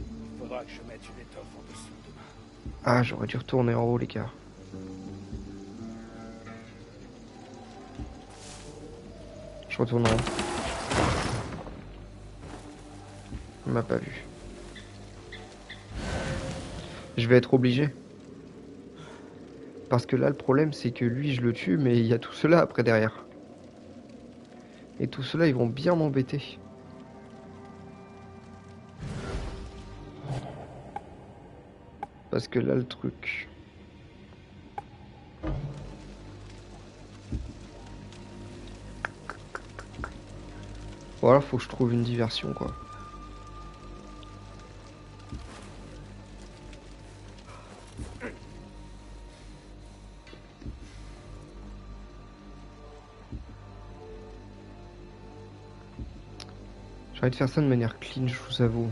Speaker 6: Il faudra que je mette une étoffe en dessous demain.
Speaker 1: Ah, j'aurais dû retourner en haut, les gars. Je retourne en haut. Il m'a pas vu. Je vais être obligé. Parce que là, le problème, c'est que lui, je le tue, mais il y a tout cela après derrière. Et tout cela, ils vont bien m'embêter. Parce que là, le truc... Voilà, faut que je trouve une diversion, quoi. J'ai envie de faire ça de manière clean, je vous avoue.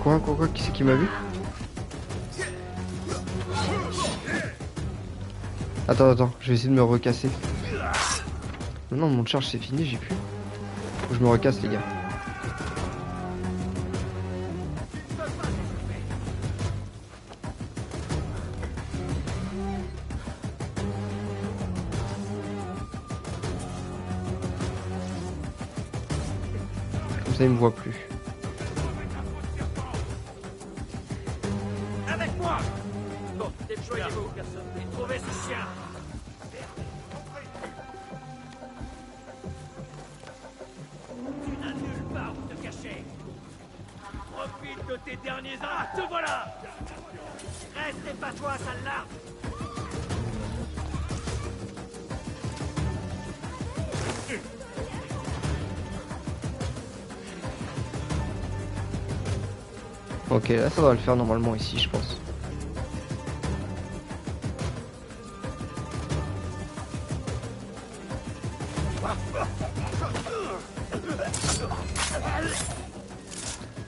Speaker 1: Quoi, qui c'est qui m'a vu? Attends, je vais essayer de me recasser. Non, mon charge c'est fini, j'ai plus. Faut que je me recasse, les gars. Comme ça, il me voit plus.
Speaker 7: Avec moi! Bon, déployez-vous, personne. Et trouvez ce chien! Tu n'as nulle part où te cacher! Profite de tes derniers ans! Te voilà! Reste et pas toi, sale larve!
Speaker 1: Ok, là ça va le faire normalement ici, je pense.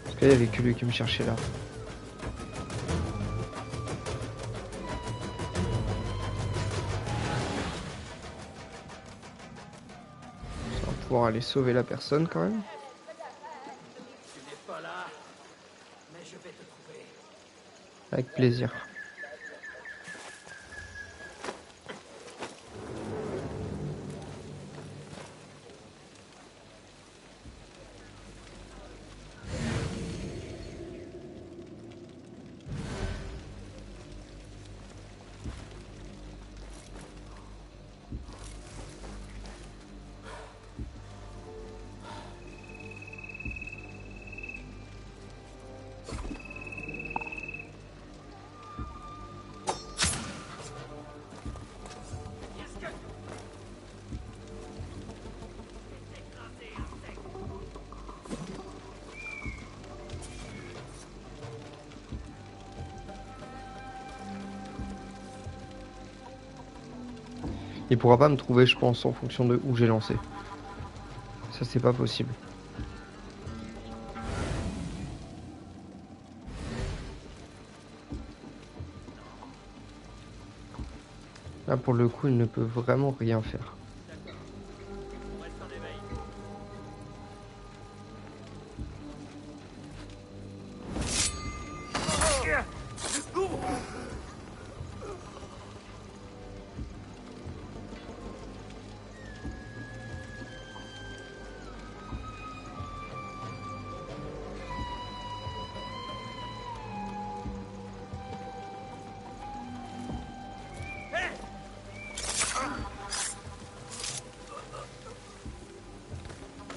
Speaker 1: Parce qu'il y avait que lui qui me cherchait là. On va pouvoir aller sauver la personne quand même.
Speaker 7: Tu n'es pas là, mais je vais te trouver.
Speaker 1: Avec plaisir. Il pourra pas me trouver, je pense, en fonction de où j'ai lancé. Ça, c'est pas possible. Là, pour le coup, il ne peut vraiment rien faire.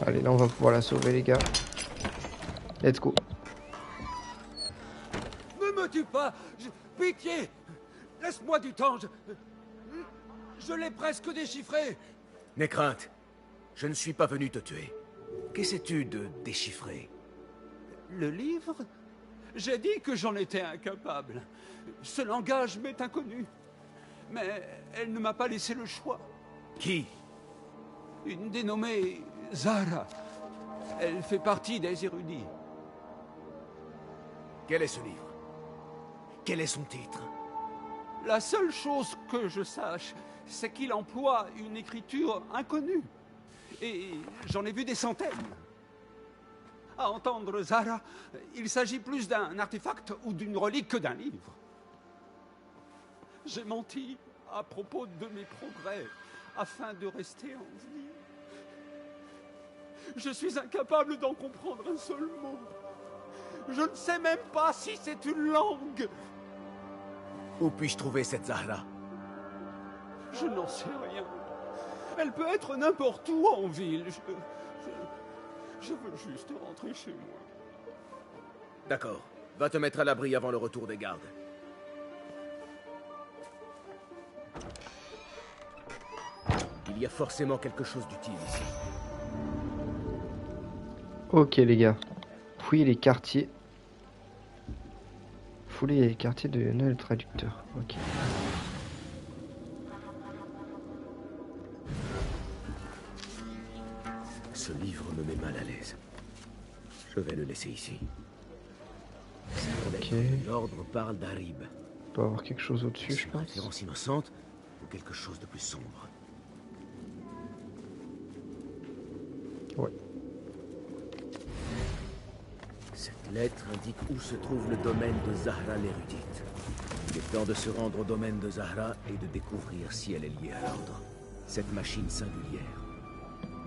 Speaker 1: Allez, là on va pouvoir la sauver les gars. Let's go.
Speaker 6: Ne me tue pas. Pitié. Laisse-moi du temps. Je l'ai presque déchiffré.
Speaker 2: N'aie crainte. Je ne suis pas venu te tuer. Qu'essaies-tu de déchiffrer?
Speaker 6: Le livre? J'ai dit que j'en étais incapable. Ce langage m'est inconnu. Mais elle ne m'a pas laissé le choix.
Speaker 2: Qui?
Speaker 6: Une dénommée Zahra. Elle fait partie des érudits.
Speaker 2: Quel est ce livre? Quel est son titre?
Speaker 6: La seule chose que je sache, c'est qu'il emploie une écriture inconnue. Et j'en ai vu des centaines. À entendre Zahra, il s'agit plus d'un artefact ou d'une relique que d'un livre. J'ai menti à propos de mes progrès afin de rester en vie. Je suis incapable d'en comprendre un seul mot. Je ne sais même pas si c'est une langue.
Speaker 2: Où puis-je trouver cette Zahra?
Speaker 6: Je n'en sais rien. Elle peut être n'importe où en ville. Je veux juste rentrer chez moi.
Speaker 2: D'accord. Va te mettre à l'abri avant le retour des gardes. Il y a forcément quelque chose d'utile ici.
Speaker 1: Ok les gars. Fouillez les quartiers. Fouillez les quartiers de Noël traducteur. Ok.
Speaker 2: Ce livre me met mal à l'aise. Je vais le laisser ici.
Speaker 1: Ok.
Speaker 2: L'ordre parle d'Arib.
Speaker 1: Il doit y avoir quelque chose au-dessus, je
Speaker 2: Une
Speaker 1: pense.
Speaker 2: référence innocente ou quelque chose de plus sombre?
Speaker 1: Ouais.
Speaker 2: Cette lettre indique où se trouve le domaine de Zahra l'érudite. Il est temps de se rendre au domaine de Zahra et de découvrir si elle est liée à l'ordre. Cette machine singulière.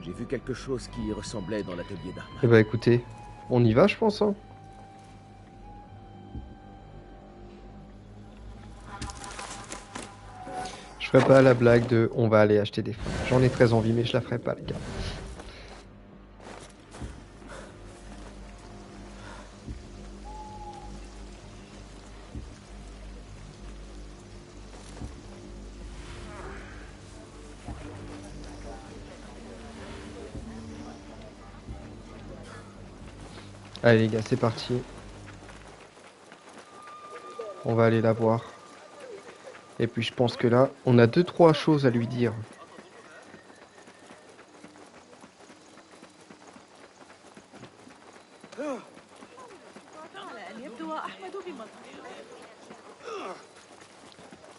Speaker 2: J'ai vu quelque chose qui y ressemblait dans l'atelier d'Arma.
Speaker 1: Eh bah écoutez, on y va je pense hein. Je ferai pas la blague de on va aller acheter des fringues. J'en ai très envie mais je la ferai pas les gars. Allez les gars, c'est parti. On va aller la voir. Et puis je pense que là, on a 2-3 choses à lui dire.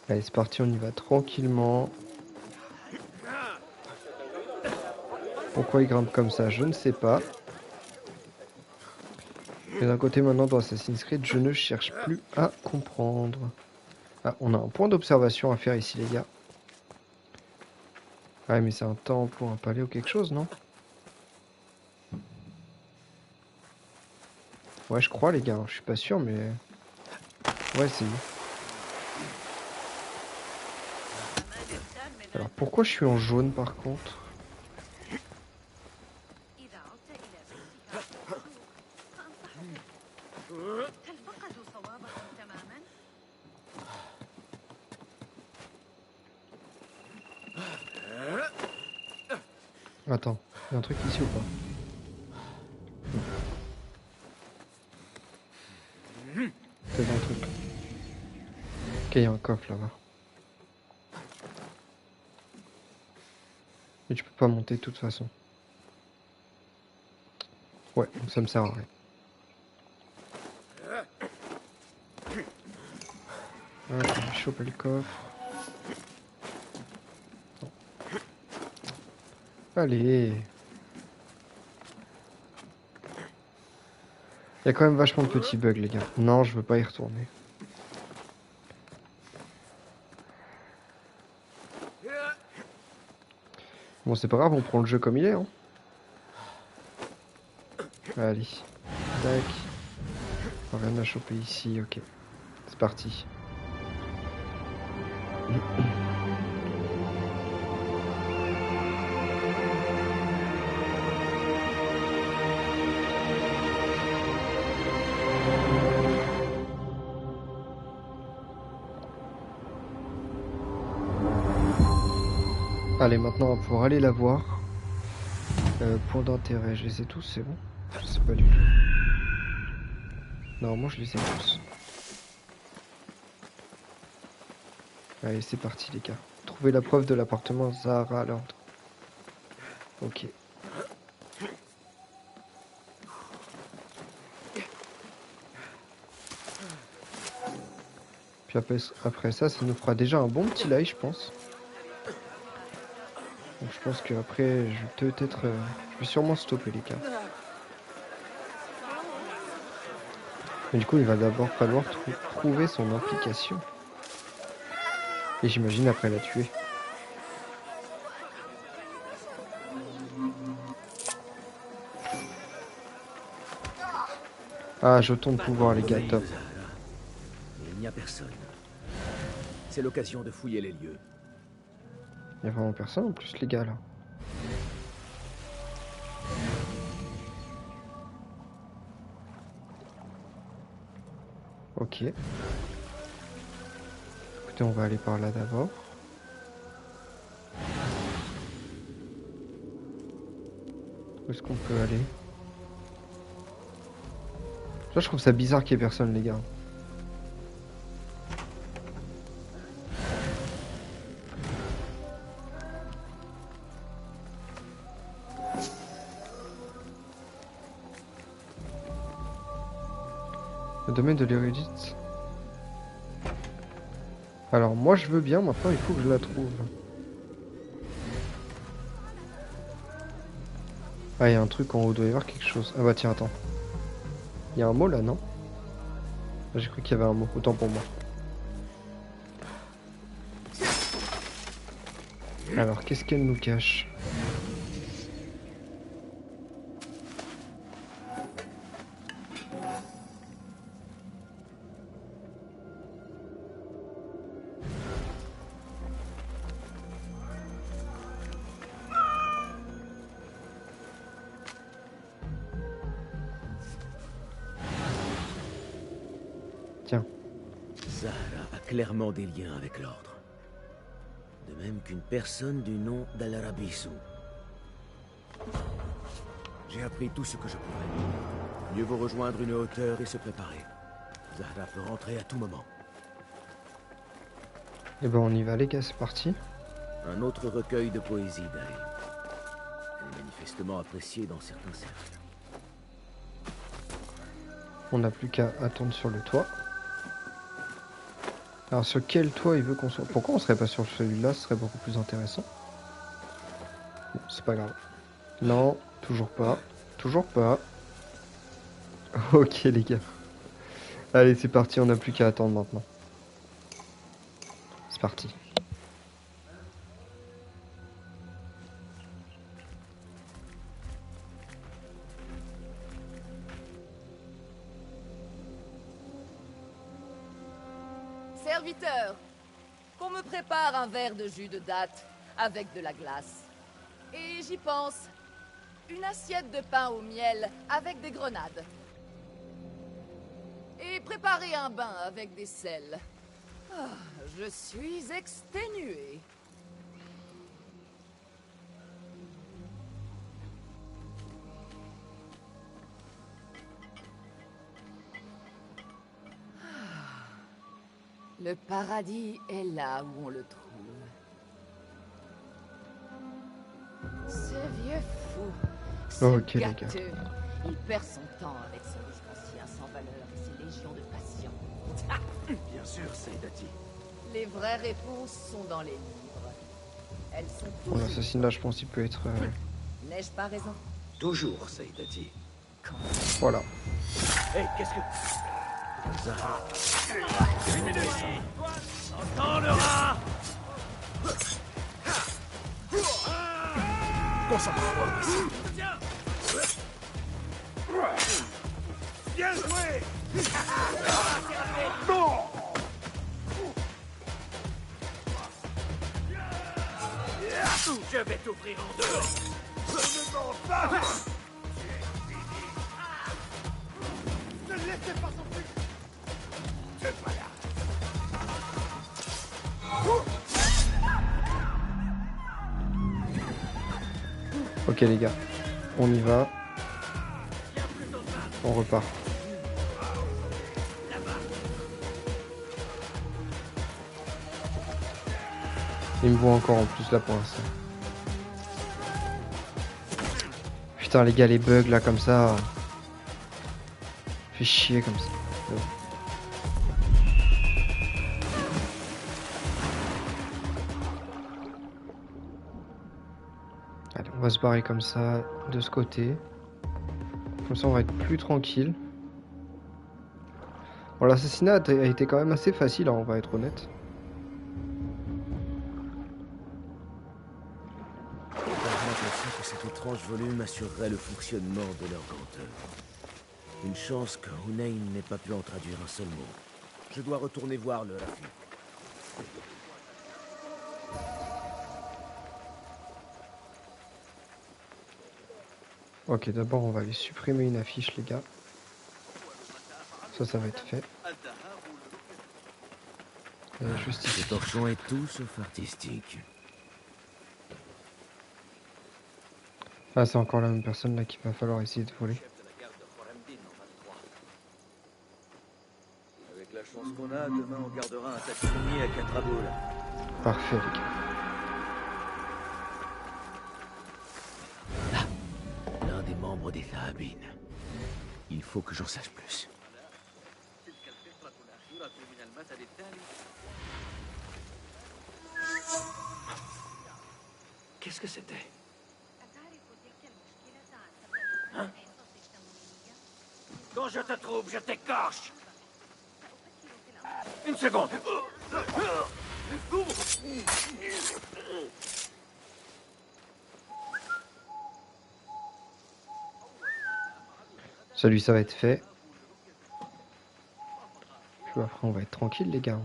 Speaker 1: Allez, c'est parti, on y va tranquillement. Pourquoi il grimpe comme ça, je ne sais pas. Et d'un côté maintenant dans Assassin's Creed, je ne cherche plus à comprendre. Ah, on a un point d'observation à faire ici les gars. Ah mais c'est un temple ou un palais ou quelque chose, non? Ouais, je crois les gars, je suis pas sûr mais... Ouais, c'est... Alors pourquoi je suis en jaune par contre? Attends, il y a un truc ici ou pas? C'est un truc. Ok, il y a un coffre là-bas. Mais tu peux pas monter de toute façon. Ouais, donc ça me sert à rien. Ah, je vais choper le coffre. Non. Allez. Il y a quand même vachement de petits bugs les gars. Non, je veux pas y retourner. Bon, c'est pas grave, on prend le jeu comme il est. Hein. Allez. Tac. Rien à choper ici, ok. C'est parti. Allez, maintenant on va pouvoir aller la voir. Point d'intérêt, je les ai tous, c'est bon? Je sais pas du tout. Normalement je les ai tous. Allez, c'est parti les gars. Trouvez la preuve de l'appartement Zahara Land. Ok. Puis après ça, ça nous fera déjà un bon petit live, je pense. Donc je pense qu'après, je vais peut-être... je vais sûrement stopper les gars. Mais du coup, il va d'abord falloir trouver son implication. Et j'imagine après la tuer. Ah, jeton de pouvoir les gars, top.
Speaker 2: Il n'y a personne. C'est l'occasion de fouiller les lieux.
Speaker 1: Il y a vraiment personne en plus les gars là. Ok. Écoutez, on va aller par là d'abord. Où est-ce qu'on peut aller? Là, je trouve ça bizarre qu'il y ait personne, les gars. Le domaine de l'érudite. Alors, moi, je veux bien. Maintenant, il faut que je la trouve. Ah, il y a un truc en haut. Il doit y avoir quelque chose. Ah bah tiens, attends. Il y a un mot là, non? J'ai cru qu'il y avait un mot, autant pour moi. Alors, qu'est-ce qu'elle nous cache? Tiens.
Speaker 2: Zahara a clairement des liens avec l'ordre. De même qu'une personne du nom d'Al-Arabisu. J'ai appris tout ce que je pouvais. Mieux vaut rejoindre une hauteur et se préparer. Zahara peut rentrer à tout moment.
Speaker 1: Et ben on y va les gars, c'est parti.
Speaker 2: Un autre recueil de poésie d'Ari. Elle est manifestement appréciée dans certains cercles.
Speaker 1: On n'a plus qu'à attendre sur le toit. Alors sur quel toit il veut qu'on soit? Pourquoi on serait pas sur celui-là? Ce serait beaucoup plus intéressant. Bon, c'est pas grave. Non, toujours pas. Toujours pas. Ok les gars. Allez c'est parti, on n'a plus qu'à attendre maintenant. C'est parti.
Speaker 8: Serviteur, qu'on me prépare un verre de jus de date avec de la glace. Et j'y pense, une assiette de pain au miel avec des grenades. Et préparer un bain avec des sels. Ah, je suis exténuée. Le paradis est là où on le trouve. Ce vieux fou, ce
Speaker 1: Ok, les gars.
Speaker 8: gâteux, il perd son temps avec son disconcier sans valeur et ses légions de passion.
Speaker 2: Bien sûr, Saïdati.
Speaker 8: Les vraies réponses sont dans les livres. Elles sont
Speaker 1: Bon,
Speaker 8: toujours...
Speaker 1: l'assassinat, je pense qu'il peut être...
Speaker 8: N'ai-je pas raison?
Speaker 2: Toujours, Saïdati.
Speaker 1: Voilà.
Speaker 2: Hé, qu'est-ce que... Zahara.
Speaker 7: Entends le rat!
Speaker 2: Concentre-toi ici.
Speaker 7: Tiens! Bien joué! Je vais t'ouvrir en deux! Ne mens pas! Ne laissez pas s'enfuir! C'est pas là!
Speaker 1: Ok les gars, on y va. On repart. Il me voit encore en plus là pour l'instant. Putain les gars, les bugs là comme ça. Fait chier comme ça. Allez, on va se barrer comme ça de ce côté. Comme ça on va être plus tranquille. Bon, l'assassinat a été quand même assez facile, hein, on va être honnête.
Speaker 2: J'ai l'impression que cet étrange volume assurerait le fonctionnement de leur grande œuvre. Une chance que Hunain n'ait pas pu en traduire un seul mot. Je dois retourner voir le Rafik.
Speaker 1: Ok, d'abord on va aller supprimer une affiche les gars. Ça va être fait. Juste ici.
Speaker 2: Ce torchon est tout sauf artistique.
Speaker 1: Ah, c'est encore la même personne là qu'il va falloir essayer de voler.
Speaker 7: Avec la chance qu'on a, demain on gardera un taxidermier à 4 abos là.
Speaker 1: Parfait les gars.
Speaker 2: L'un des membres des Thahabin. Il faut que j'en sache plus.
Speaker 7: Qu'est-ce que c'était? Hein? Quand je te trouve, je t'écorche. Une seconde.
Speaker 1: Celui ça va être fait. Puis après on va être tranquille les gars.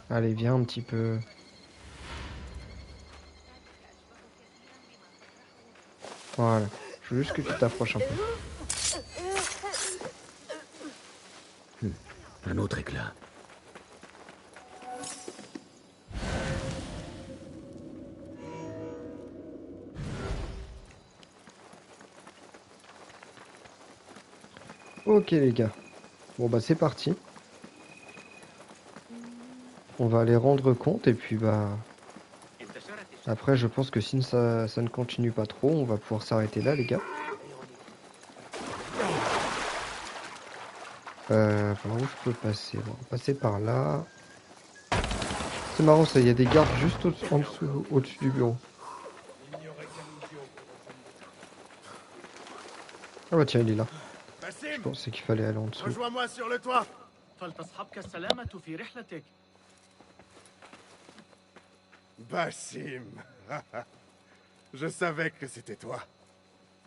Speaker 1: Allez viens un petit peu. Voilà. Je veux juste que tu t'approches un peu.
Speaker 2: Un autre éclat.
Speaker 1: Ok les gars. Bon bah c'est parti. On va aller rendre compte et puis bah... Après je pense que si ça ne continue pas trop, on va pouvoir s'arrêter là les gars. Par où je peux passer? On va passer par là. C'est marrant ça, il y a des gardes juste en dessous, au-dessus du bureau. Ah bah tiens il est là. Je pensais qu'il fallait aller en dessous.
Speaker 4: Rejoins-moi sur le toit. Basim. Je savais que c'était toi.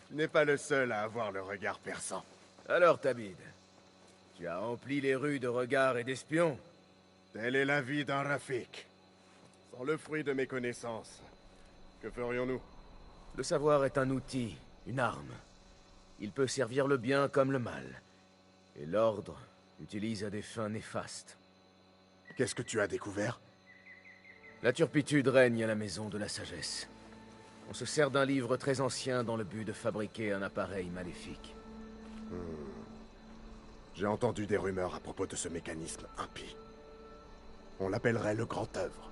Speaker 4: Tu n'es pas le seul à avoir le regard perçant.
Speaker 2: Alors, Tabid, tu as empli les rues de regards et d'espions.
Speaker 4: Telle est la vie d'un Rafik. Sans le fruit de mes connaissances, que ferions-nous?
Speaker 2: Le savoir est un outil, une arme. Il peut servir le bien comme le mal. Et l'ordre l'utilise à des fins néfastes.
Speaker 4: Qu'est-ce que tu as découvert?
Speaker 2: La turpitude règne à la maison de la sagesse. On se sert d'un livre très ancien dans le but de fabriquer un appareil maléfique.
Speaker 4: J'ai entendu des rumeurs à propos de ce mécanisme impie. On l'appellerait le Grand Œuvre.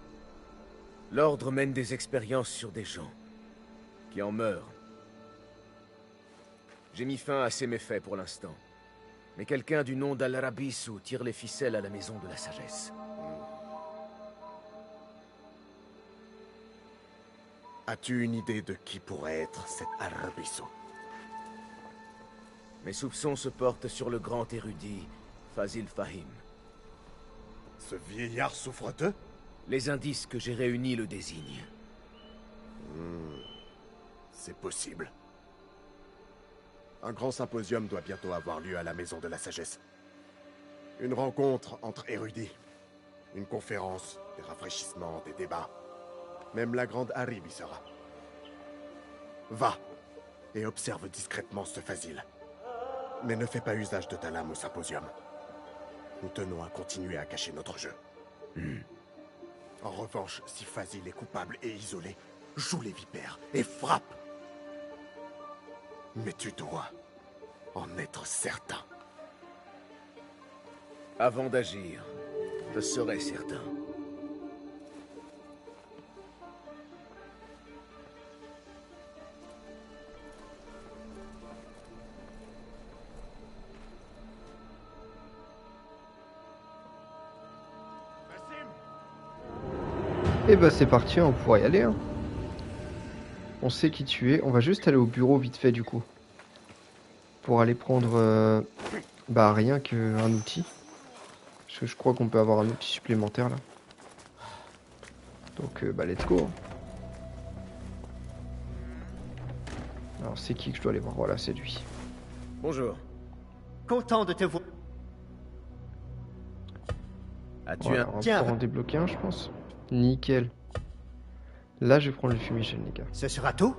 Speaker 2: L'ordre mène des expériences sur des gens qui en meurent. J'ai mis fin à ces méfaits pour l'instant. Mais quelqu'un du nom d'Al-Rabisu tire les ficelles à la maison de la sagesse.
Speaker 4: As-tu une idée de qui pourrait être cet Al-Rabisu?
Speaker 2: Mes soupçons se portent sur le grand érudit, Fazil Fahim.
Speaker 4: Ce vieillard souffreteux?
Speaker 2: Les indices que j'ai réunis le désignent.
Speaker 4: C'est possible. Un grand symposium doit bientôt avoir lieu à la Maison de la Sagesse. Une rencontre entre érudits. Une conférence, des rafraîchissements, des débats. Même la grande Harib y sera. Va et observe discrètement ce Fazil. Mais ne fais pas usage de ta lame au symposium. Nous tenons à continuer à cacher notre jeu. En revanche, si Fazil est coupable et isolé, joue les vipères et frappe. Mais tu dois en être certain.
Speaker 2: Avant d'agir, je serai certain.
Speaker 1: Et bah c'est parti, on pourra y aller. Hein. On sait qui tu es. On va juste aller au bureau vite fait du coup. Pour aller prendre bah rien qu'un outil. Parce que je crois qu'on peut avoir un outil supplémentaire là. Donc bah let's go. Hein. Alors c'est qui que je dois aller voir? Voilà, c'est lui.
Speaker 2: Bonjour.
Speaker 5: Content de te voir.
Speaker 2: As-tu
Speaker 1: Voilà,
Speaker 2: un...
Speaker 1: on va
Speaker 5: Tiens.
Speaker 1: pouvoir en débloquer un, je pense. Nickel. Là, je vais prendre le fumigène, les gars.
Speaker 5: Ce sera tout?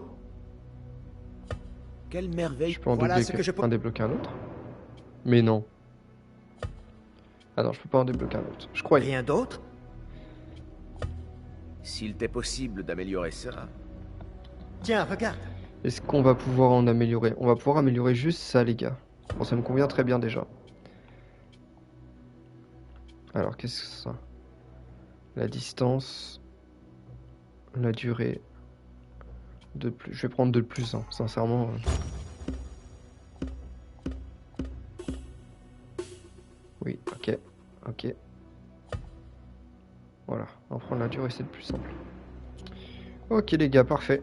Speaker 2: Quelle merveille.
Speaker 1: Je peux en
Speaker 5: Voilà ce
Speaker 1: débloquer,
Speaker 5: que je peux-
Speaker 1: en débloquer un autre. Mais non. Ah non, je peux pas en débloquer un autre. Je croyais.
Speaker 5: Rien d'autre?
Speaker 2: S'il t'est possible d'améliorer ça...
Speaker 5: Tiens, regarde.
Speaker 1: Est-ce qu'on va pouvoir en améliorer? On va pouvoir améliorer juste ça, les gars. Bon, ça me convient très bien déjà. Alors, qu'est-ce que c'est ça? La distance. La durée. De plus. Je vais prendre de plus, hein, sincèrement. Oui, ok. Ok. Voilà, on va prendre la durée, c'est le plus simple. Ok, les gars, parfait.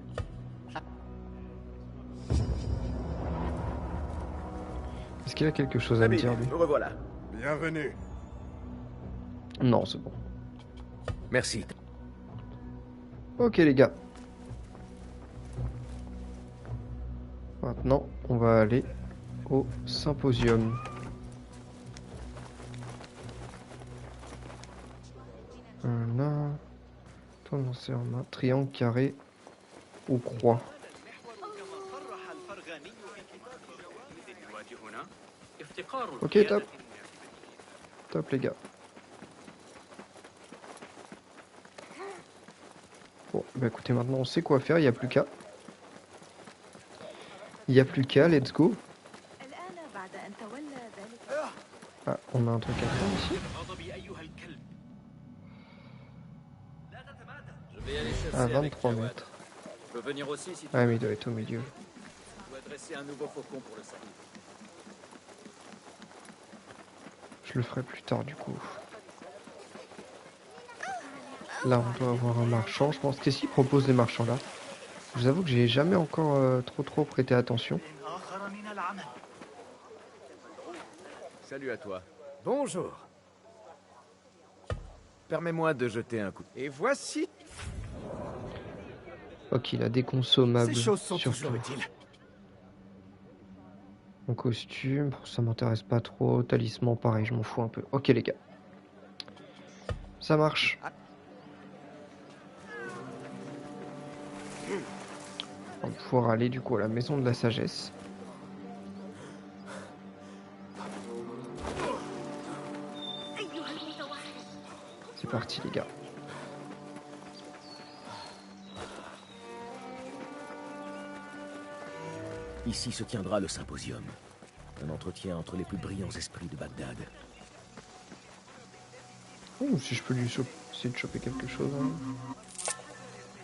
Speaker 1: Est-ce qu'il a quelque chose à me dire, lui?
Speaker 2: me revoilà.
Speaker 4: Bienvenue.
Speaker 1: Non, c'est bon.
Speaker 2: Merci.
Speaker 1: Ok, les gars. Maintenant, on va aller au symposium. Là. Tendance en main. Triangle, carré ou croix. Ok, top. Top, les gars. Bon, bah écoutez, maintenant on sait quoi faire, il n'y a plus qu'à. Il n'y a plus qu'à, let's go. Ah, on a un truc à faire ici. À 23 mètres.
Speaker 9: Je peux venir aussi si tu
Speaker 1: Ah, mais il doit être au milieu.
Speaker 9: veux dresser un nouveau faucon pour le salut.
Speaker 1: Je le ferai plus tard du coup. Là, on doit avoir un marchand, je pense. Qu'est-ce qu'il propose les marchands là? Je vous avoue que j'ai jamais encore trop prêté attention.
Speaker 2: Salut à toi.
Speaker 5: Bonjour.
Speaker 2: Permets-moi de jeter un coup.
Speaker 5: Et voici.
Speaker 1: Ok, il a des consommables.
Speaker 5: Ces choses sont
Speaker 1: surtout.
Speaker 5: toujours utiles.
Speaker 1: Mon costume, ça m'intéresse pas trop. Talisman, pareil, je m'en fous un peu. Ok, les gars. Ça marche. On va pouvoir aller du coup à la maison de la sagesse. C'est parti, les gars.
Speaker 2: Ici se tiendra le symposium. Un entretien entre les plus brillants esprits de Bagdad.
Speaker 1: Oh, si je peux lui essayer de choper quelque chose. Hein.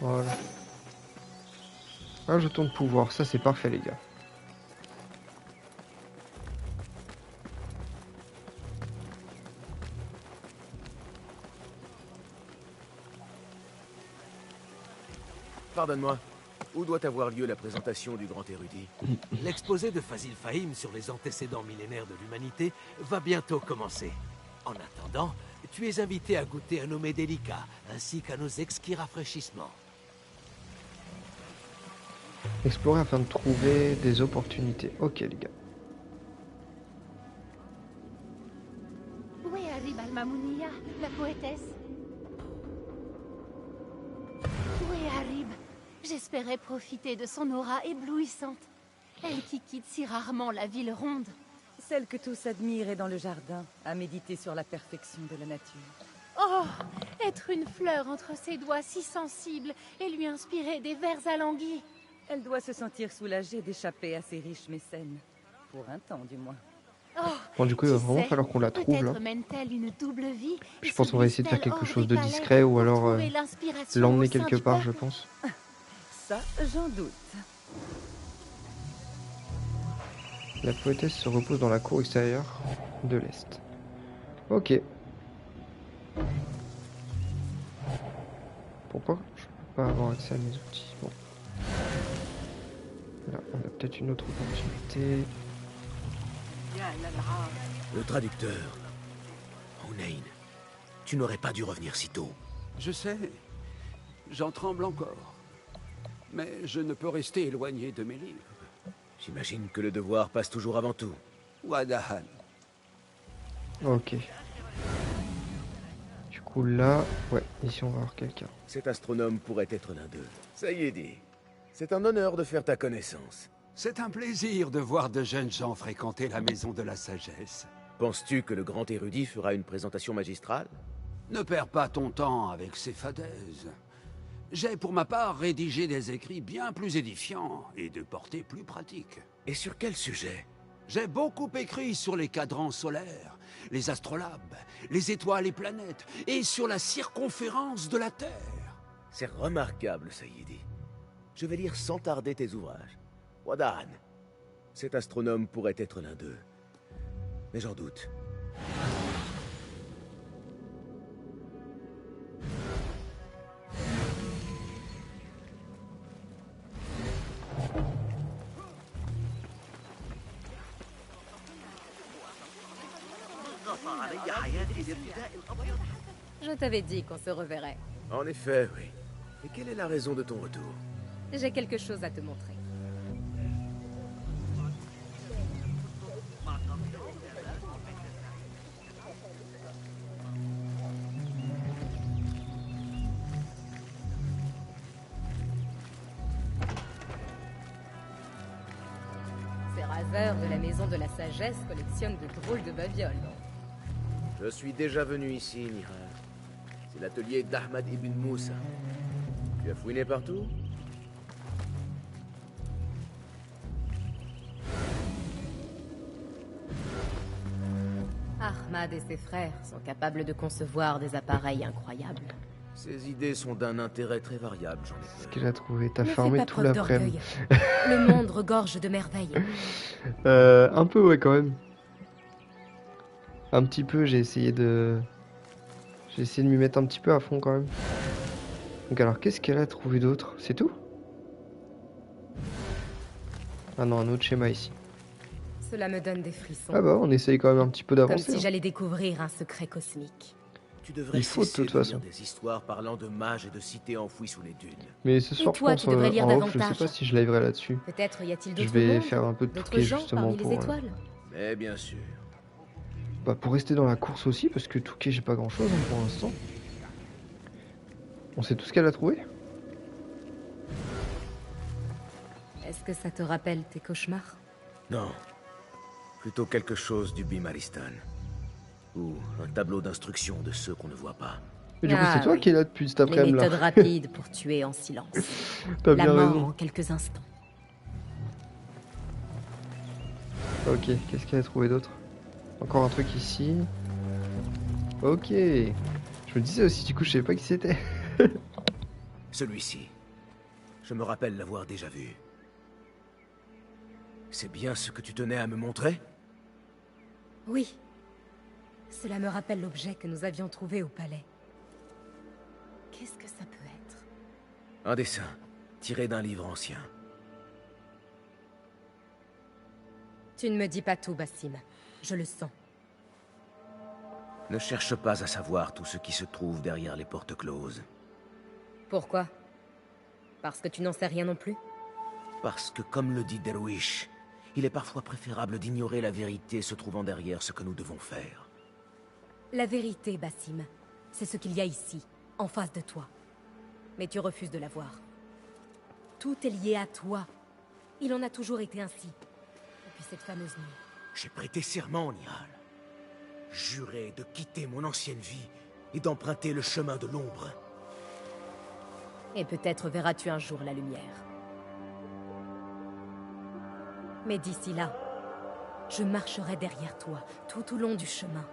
Speaker 1: Voilà. Un jeton de pouvoir, ça c'est parfait, les gars.
Speaker 2: Pardonne-moi. Où doit avoir lieu la présentation du grand érudit?
Speaker 5: L'exposé de Fazil Fahim sur les antécédents millénaires de l'humanité va bientôt commencer. En attendant, tu es invité à goûter un nommé délicat, ainsi qu'à nos exquis rafraîchissements.
Speaker 1: Explorer afin de trouver des opportunités. Ok, les gars.
Speaker 10: Où est Arib al-Mamouniya, la poétesse? Où est Arib? J'espérais profiter de son aura éblouissante. Elle qui quitte si rarement la ville ronde.
Speaker 11: Celle que tous admirent est dans le jardin, à méditer sur la perfection de la nature.
Speaker 10: Oh, être une fleur entre ses doigts si sensibles et lui inspirer des vers alanguis.
Speaker 11: Elle doit se sentir soulagée d'échapper à ces riches mécènes. Pour un temps, du moins.
Speaker 10: Oh,
Speaker 1: Bon, du coup, il va vraiment falloir qu'on la trouve là.
Speaker 10: peut-être mène-t-elle une double vie. Et
Speaker 1: Je pense qu'on va essayer de faire
Speaker 10: glisse-t-elle
Speaker 1: quelque
Speaker 10: hors
Speaker 1: chose
Speaker 10: des
Speaker 1: de
Speaker 10: palais
Speaker 1: discret ou
Speaker 10: pour
Speaker 1: alors
Speaker 10: trouver l'inspiration
Speaker 1: l'emmener
Speaker 10: au sein
Speaker 1: quelque
Speaker 10: du
Speaker 1: part, je
Speaker 10: peuple.
Speaker 1: pense.
Speaker 11: Ça, j'en doute.
Speaker 1: La poétesse se repose dans la cour extérieure de l'Est. Ok. Pourquoi je peux pas avoir accès à mes outils? Bon. Là, on a peut-être une autre opportunité.
Speaker 2: Le traducteur. Hunain, tu n'aurais pas dû revenir si tôt.
Speaker 6: Je sais. J'en tremble encore. Mais je ne peux rester éloigné de mes livres.
Speaker 2: J'imagine que le devoir passe toujours avant tout.
Speaker 6: Wadahan.
Speaker 1: Ok. Du coup là, ouais, ici on va avoir quelqu'un.
Speaker 2: Cet astronome pourrait être l'un d'eux. Ça y est dit. C'est un honneur de faire ta connaissance.
Speaker 6: C'est un plaisir de voir de jeunes gens fréquenter la maison de la sagesse.
Speaker 2: Penses-tu que le grand érudit fera une présentation magistrale?
Speaker 6: Ne perds pas ton temps avec ces fadaises. J'ai pour ma part rédigé des écrits bien plus édifiants et de portée plus pratique.
Speaker 2: Et sur quel sujet?
Speaker 6: J'ai beaucoup écrit sur les cadrans solaires, les astrolabes, les étoiles et planètes, et sur la circonférence de la Terre.
Speaker 2: C'est remarquable, Saïdi. Je vais lire sans tarder tes ouvrages. Wadahan. Cet astronome pourrait être l'un d'eux. Mais j'en doute.
Speaker 12: Je t'avais dit qu'on se reverrait.
Speaker 2: En effet, oui. Et quelle est la raison de ton retour?
Speaker 12: J'ai quelque chose à te montrer. Ces raseurs de la maison de la sagesse collectionnent de drôles de babioles.
Speaker 2: Je suis déjà venu ici, Nihal. C'est l'atelier d'Ahmad ibn Moussa. Tu as fouiné partout?
Speaker 12: Ahmad et ses frères sont capables de concevoir des appareils incroyables.
Speaker 2: Ces idées sont d'un intérêt très variable, j'en ai peur.
Speaker 1: Ce qu'elle a trouvé, t'as
Speaker 12: Ne fais
Speaker 1: farmé
Speaker 12: pas
Speaker 1: tout
Speaker 12: preuve
Speaker 1: l'après-midi.
Speaker 12: d'orgueil. Le monde regorge de merveilles.
Speaker 1: Un peu, ouais, quand même. Un petit peu, j'ai essayé de m'y mettre un petit peu à fond quand même. Donc alors, qu'est-ce qu'elle a trouvé d'autre? C'est tout? Ah non, un autre schéma ici.
Speaker 12: Cela me donne des frissons.
Speaker 1: Ah bah, on essaye quand même un petit peu
Speaker 12: Comme
Speaker 1: d'avancer.
Speaker 12: si
Speaker 1: hein.
Speaker 12: j'allais découvrir un secret cosmique.
Speaker 2: Tu devrais
Speaker 1: Il faut de
Speaker 2: cesser
Speaker 1: toute
Speaker 2: de
Speaker 1: façon.
Speaker 2: lire des histoires parlant de mages et de cités enfouies sous les dunes.
Speaker 1: Mais ce soir, je
Speaker 12: toi,
Speaker 1: pense,
Speaker 12: tu devrais lire
Speaker 1: en off, je sais
Speaker 12: davantage.
Speaker 1: pas si je liverai là-dessus.
Speaker 12: Peut-être y a-t-il
Speaker 1: Je
Speaker 12: d'autres
Speaker 1: vais
Speaker 12: mondes,
Speaker 1: faire un peu de
Speaker 12: d'autres
Speaker 1: Touquet
Speaker 12: gens
Speaker 1: justement
Speaker 12: parmi
Speaker 1: pour,
Speaker 12: les étoiles.
Speaker 2: Mais bien sûr.
Speaker 1: Bah, pour rester dans la course aussi, parce que Touquet, j'ai pas grand-chose hein, pour l'instant. On sait tout ce qu'elle a trouvé?
Speaker 12: Est-ce que ça te rappelle tes cauchemars?
Speaker 2: Non. Plutôt quelque chose du Bimaristan. Ou un tableau d'instruction de ceux qu'on ne voit pas.
Speaker 1: Mais du coup, c'est toi qui es là depuis cet
Speaker 12: Les
Speaker 1: après-midi là.
Speaker 12: méthodes rapides pour tuer en silence.
Speaker 1: T'as
Speaker 12: La
Speaker 1: bien
Speaker 12: mort
Speaker 1: raison.
Speaker 12: en quelques instants.
Speaker 1: Ok, qu'est-ce qu'elle a trouvé d'autre? Encore un truc ici. Ok. Je me disais aussi, du coup, je savais pas qui c'était.
Speaker 2: Celui-ci. Je me rappelle l'avoir déjà vu. C'est bien ce que tu tenais à me montrer?
Speaker 12: Oui. Cela me rappelle l'objet que nous avions trouvé au palais. Qu'est-ce que ça peut être?
Speaker 2: Un dessin, tiré d'un livre ancien.
Speaker 12: Tu ne me dis pas tout, Bassim. Je le sens.
Speaker 2: Ne cherche pas à savoir tout ce qui se trouve derrière les portes closes.
Speaker 12: Pourquoi? Parce que tu n'en sais rien non plus?
Speaker 2: Parce que, comme le dit Derwish, il est parfois préférable d'ignorer la vérité se trouvant derrière ce que nous devons faire.
Speaker 12: La vérité, Bassim, c'est ce qu'il y a ici, en face de toi. Mais tu refuses de la voir. Tout est lié à toi. Il en a toujours été ainsi. Depuis cette fameuse nuit.
Speaker 2: J'ai prêté serment, Nihal. Juré de quitter mon ancienne vie
Speaker 5: et d'emprunter le chemin de l'ombre.
Speaker 12: Et peut-être verras-tu un jour la lumière. Mais d'ici là, je marcherai derrière toi, tout au long du chemin,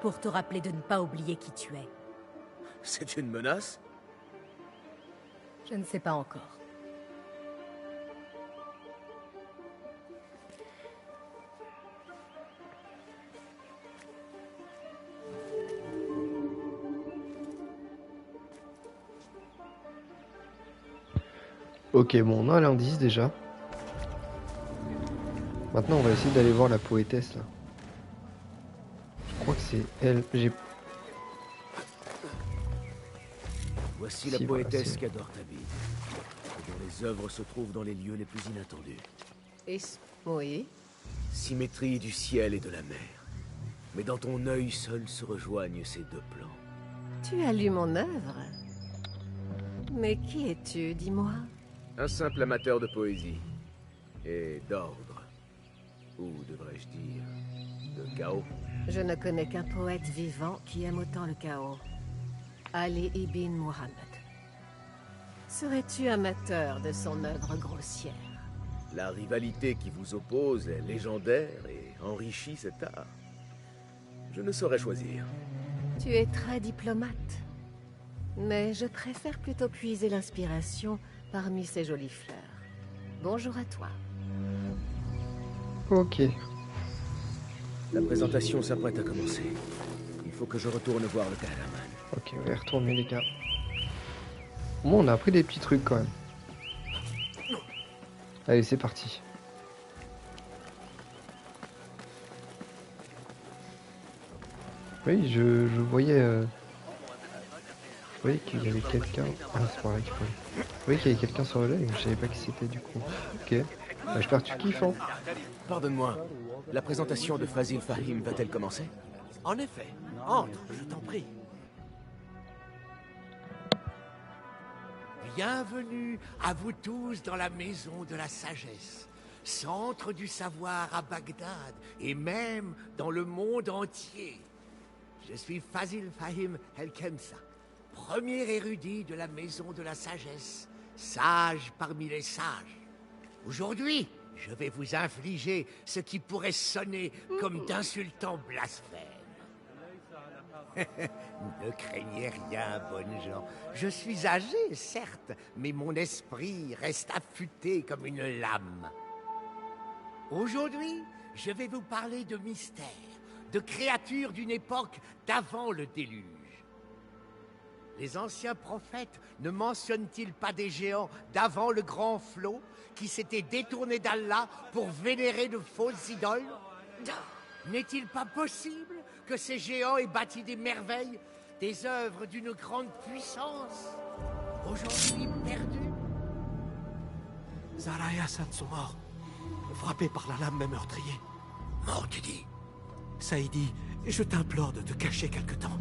Speaker 12: pour te rappeler de ne pas oublier qui tu es.
Speaker 5: C'est une menace?
Speaker 12: Je ne sais pas encore.
Speaker 1: Ok, bon, on a l'indice déjà. Maintenant, on va essayer d'aller voir la poétesse là. Je crois que c'est elle.
Speaker 2: Voici
Speaker 1: Si,
Speaker 2: la poétesse
Speaker 1: voilà,
Speaker 2: qui adore ta vie, et dont les œuvres se trouvent dans les lieux les plus inattendus.
Speaker 13: Oui.
Speaker 2: Symétrie du ciel et de la mer. Mais dans ton œil seul se rejoignent ces deux plans.
Speaker 13: Tu as lu mon œuvre. Mais qui es-tu, dis-moi?
Speaker 2: Un simple amateur de poésie. Et d'ordre. Ou devrais-je dire, de chaos.
Speaker 13: Je ne connais qu'un poète vivant qui aime autant le chaos. Ali ibn Muhammad. Serais-tu amateur de son œuvre grossière?
Speaker 2: La rivalité qui vous oppose est légendaire et enrichit cet art. Je ne saurais choisir.
Speaker 13: Tu es très diplomate. Mais je préfère plutôt puiser l'inspiration parmi ces jolies fleurs. Bonjour à toi.
Speaker 1: Ok.
Speaker 2: La présentation s'apprête à commencer. Il faut que je retourne voir le Kahraman.
Speaker 1: Ok, on va y retourner les gars. Au moins on a appris des petits trucs quand même. Allez, c'est parti. Oui, je voyais... Je voyais qu'il y avait quelqu'un... Ah, c'est par là qu'il faut aller. Je voyais qu'il y avait quelqu'un sur le lac, mais je savais pas qui c'était du coup. Ok. Bah, j'espère que tu kiffes, hein.
Speaker 5: Pardonne-moi, la présentation de Fazil Fahim va-t-elle commencer? En effet, entre, je t'en prie.
Speaker 7: Bienvenue à vous tous dans la maison de la sagesse, centre du savoir à Bagdad et même dans le monde entier. Je suis Fazil Fahim El-Khemsa, premier érudit de la maison de la sagesse, sage parmi les sages. Aujourd'hui, je vais vous infliger ce qui pourrait sonner comme d'insultants blasphèmes. Ne craignez rien, bonnes gens. Je suis âgé, certes, mais mon esprit reste affûté comme une lame. Aujourd'hui, je vais vous parler de mystères, de créatures d'une époque d'avant le déluge. Les anciens prophètes ne mentionnent-ils pas des géants d'avant le grand flot qui s'étaient détournés d'Allah pour vénérer de fausses idoles? N'est-il pas possible que ces géants aient bâti des merveilles, des œuvres d'une grande puissance, aujourd'hui perdues?
Speaker 5: Zara et Hassan sont morts, frappés par la lame même meurtrier.
Speaker 7: Mort, tu dis?
Speaker 5: Saïdi, je t'implore de te cacher quelque temps.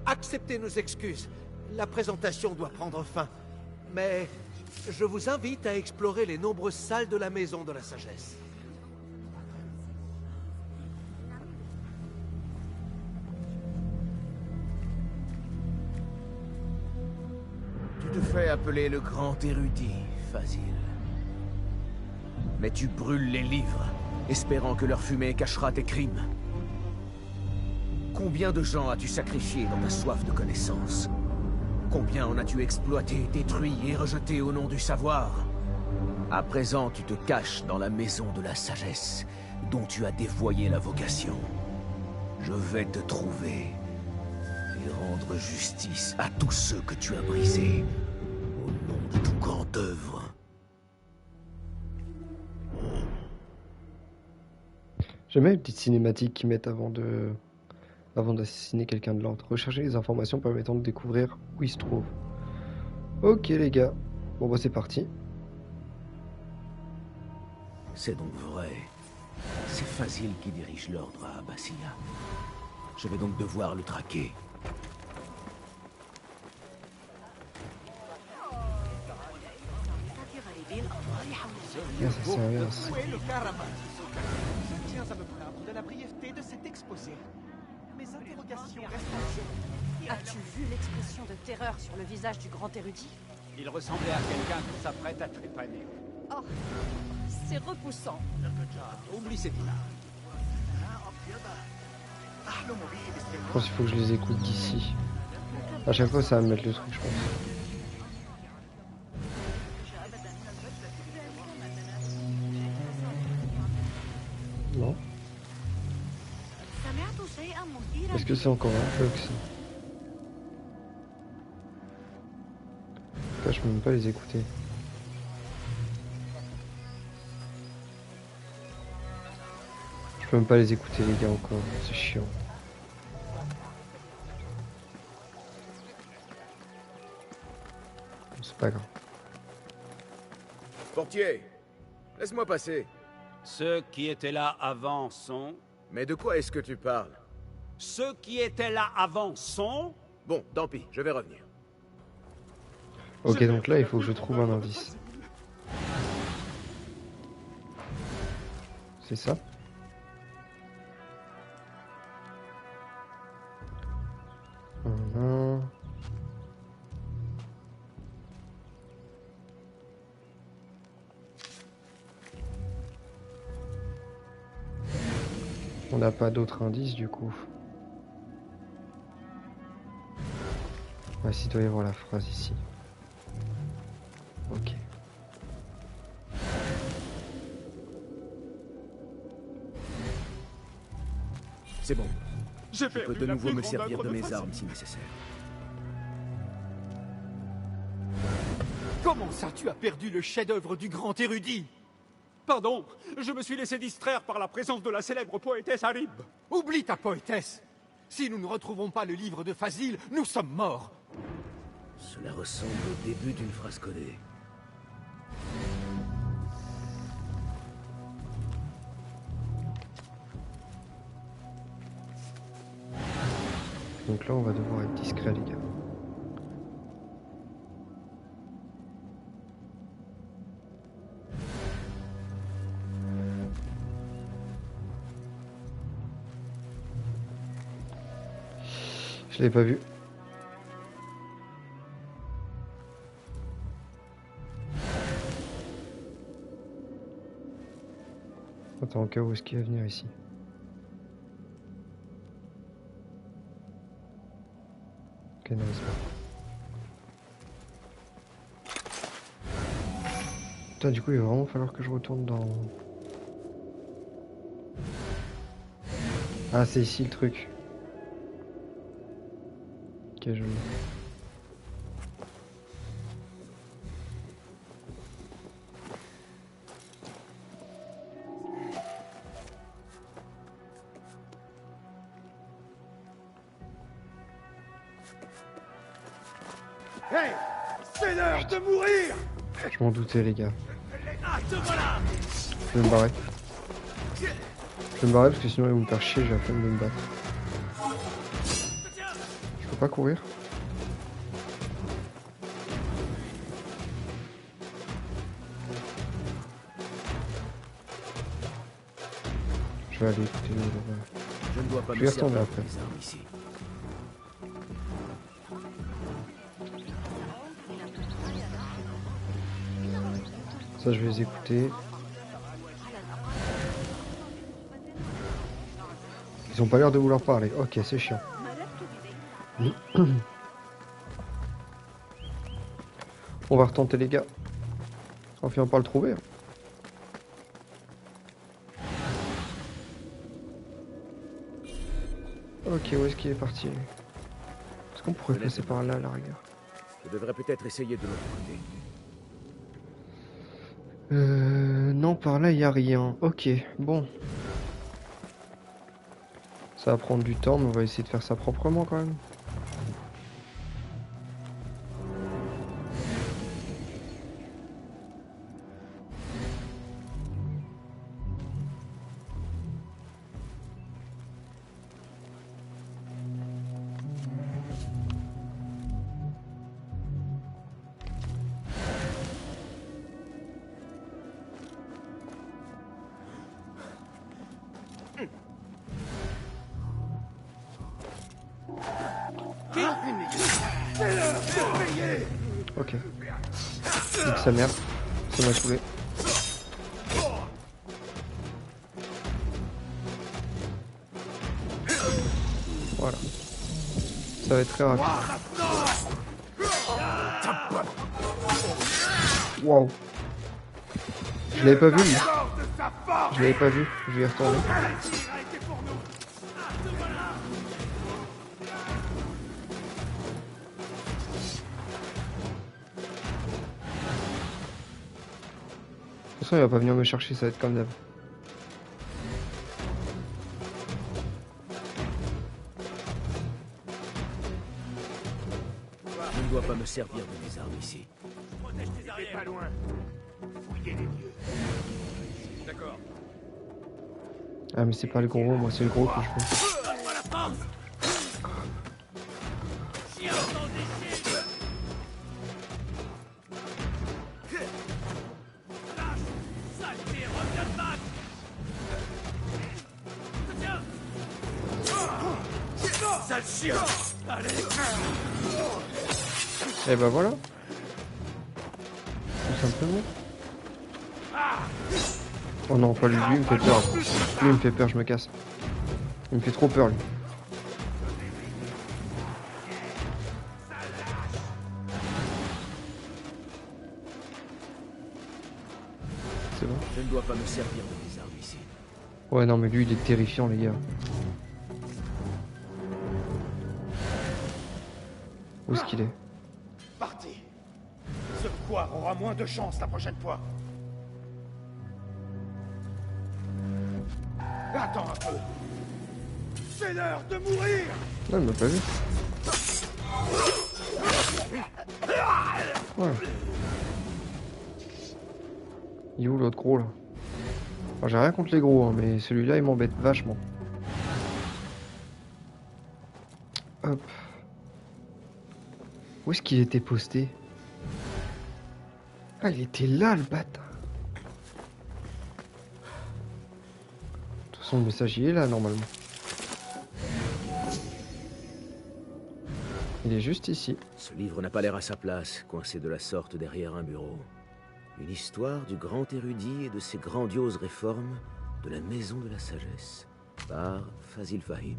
Speaker 5: Acceptez nos excuses. La présentation doit prendre fin. Mais je vous invite à explorer les nombreuses salles de la Maison de la Sagesse.
Speaker 2: Tu te fais appeler le grand érudit, Fazil. Mais tu brûles les livres, espérant que leur fumée cachera tes crimes. Combien de gens as-tu sacrifié dans ta soif de connaissance? Combien en as-tu exploité, détruit et rejeté au nom du savoir? À présent, tu te caches dans la maison de la sagesse, dont tu as dévoyé la vocation. Je vais te trouver et rendre justice à tous ceux que tu as brisés, au nom de ton grand œuvre.
Speaker 1: J'aime bien les petites cinématiques qu'ils mettent avant d'assassiner quelqu'un de l'ordre. Rechercher les informations permettant de découvrir où il se trouve. Ok les gars. Bon bah c'est parti.
Speaker 2: C'est donc vrai. C'est Fazil qui dirige l'ordre à Abbassia. Je vais donc devoir le traquer.
Speaker 1: Ah, ça sert à rien, ça.
Speaker 14: Où est le Kahraman? Je tiens à me plaindre de la brièveté de cet exposé. mes interrogations restent entières.
Speaker 15: As-tu vu l'expression de terreur sur le visage du grand érudit?
Speaker 14: Il ressemblait à quelqu'un qui s'apprête à trépaner.
Speaker 15: Oh, c'est repoussant.
Speaker 14: Oublie ces images.
Speaker 1: Je pense qu'il faut que je les écoute d'ici. À chaque fois, ça va me mettre le truc, je pense. Non. Est-ce que c'est encore un peu que ça? En tout cas, je peux même pas les écouter. Je peux même pas les écouter, les gars, encore. C'est chiant. C'est pas grave.
Speaker 2: Portier, laisse-moi passer.
Speaker 6: Ceux qui étaient là avant sont...
Speaker 2: Mais de quoi est-ce que tu parles?
Speaker 6: Ceux qui étaient là avant sont...
Speaker 2: Bon, tant pis, je vais revenir.
Speaker 1: Ok, donc là, il faut que je trouve un indice. C'est ça? Voilà. On n'a pas d'autres indices du coup. Ouais, s'il doit y avoir la phrase ici. Ok.
Speaker 2: C'est bon. Je peux de nouveau me servir de mes armes si nécessaire.
Speaker 14: Comment ça, tu as perdu le chef-d'œuvre du grand érudit?
Speaker 9: Pardon, je me suis laissé distraire par la présence de la célèbre poétesse Harib.
Speaker 14: Oublie ta poétesse. Si nous ne retrouvons pas le livre de Fazil, nous sommes morts.
Speaker 2: Cela ressemble au début d'une phrase collée.
Speaker 1: Donc là, on va devoir être discret, les gars. Je l'ai pas vu. Attends, au cas où est-ce qu'il va venir ici? Ok, non, c'est pas. Putain, du coup, il va vraiment falloir que je retourne dans... Ah, c'est ici le truc. Ok, je l'ai.
Speaker 9: Hey, c'est l'heure de mourir.
Speaker 1: Je m'en doutais, les gars.
Speaker 9: Ah, te voilà.
Speaker 1: Je vais me barrer. Je vais me barrer parce que sinon ils vont me faire chier, j'ai la flemme de me battre. Je peux pas courir. Je vais aller écouter le...
Speaker 2: Je ne dois pas
Speaker 1: je
Speaker 2: me
Speaker 1: vais
Speaker 2: servir
Speaker 1: retomber après.
Speaker 2: des armes ici.
Speaker 1: Ça, je vais les écouter. Ils ont pas l'air de vouloir parler. Ok, c'est chiant. On va retenter, les gars. On finit par le trouver. Ok, où est-ce qu'il est parti? Est-ce qu'on pourrait passer par là, à la rigueur?
Speaker 2: Je devrais peut-être essayer de l'autre côté.
Speaker 1: Non, par là, il n'y a rien. Ok, bon. Ça va prendre du temps, mais on va essayer de faire ça proprement quand même. Ok. Nique sa mère. Ça m'a saoulé. Voilà. Ça va être très rapide. Waouh. Je l'avais pas vu lui. Je l'avais pas vu. Je vais y retourner. De toute façon il va pas venir me chercher, ça va être comme d'hab.
Speaker 2: Je ne dois pas me servir de mes armes ici.
Speaker 5: Protège tes arrières. Pas loin. Fouillez les lieux. D'accord.
Speaker 1: Ah mais c'est pas le gros, moi c'est le gros que je veux.
Speaker 5: Donne-moi la force. Chien sans déchet. Lâche. Saleté, reviens de back. Tiens. Sale chien. Allez.
Speaker 1: Et bah voilà. Tout simplement. Oh non, pas lui, lui il me fait peur. Lui il me fait peur, je me casse. Il me fait trop peur lui. C'est bon.
Speaker 2: Je ne dois pas me servir de mes armes ici.
Speaker 1: Ouais non mais lui il est terrifiant les gars. Où est-ce qu'il est?
Speaker 14: Partez. Ce poire aura moins de chance la prochaine fois. Attends un peu. C'est l'heure de mourir.
Speaker 1: Non il m'a pas vu. Ouais. Il est où l'autre gros là? Enfin, j'ai rien contre les gros hein, mais celui-là il m'embête vachement. Hop. Où est-ce qu'il était posté? Ah il était là le bâtard. De toute façon le message il est là normalement. Il est juste ici.
Speaker 2: Ce livre n'a pas l'air à sa place, coincé de la sorte derrière un bureau. Une histoire du grand érudit et de ses grandioses réformes de la Maison de la Sagesse, par Fazil Fahim.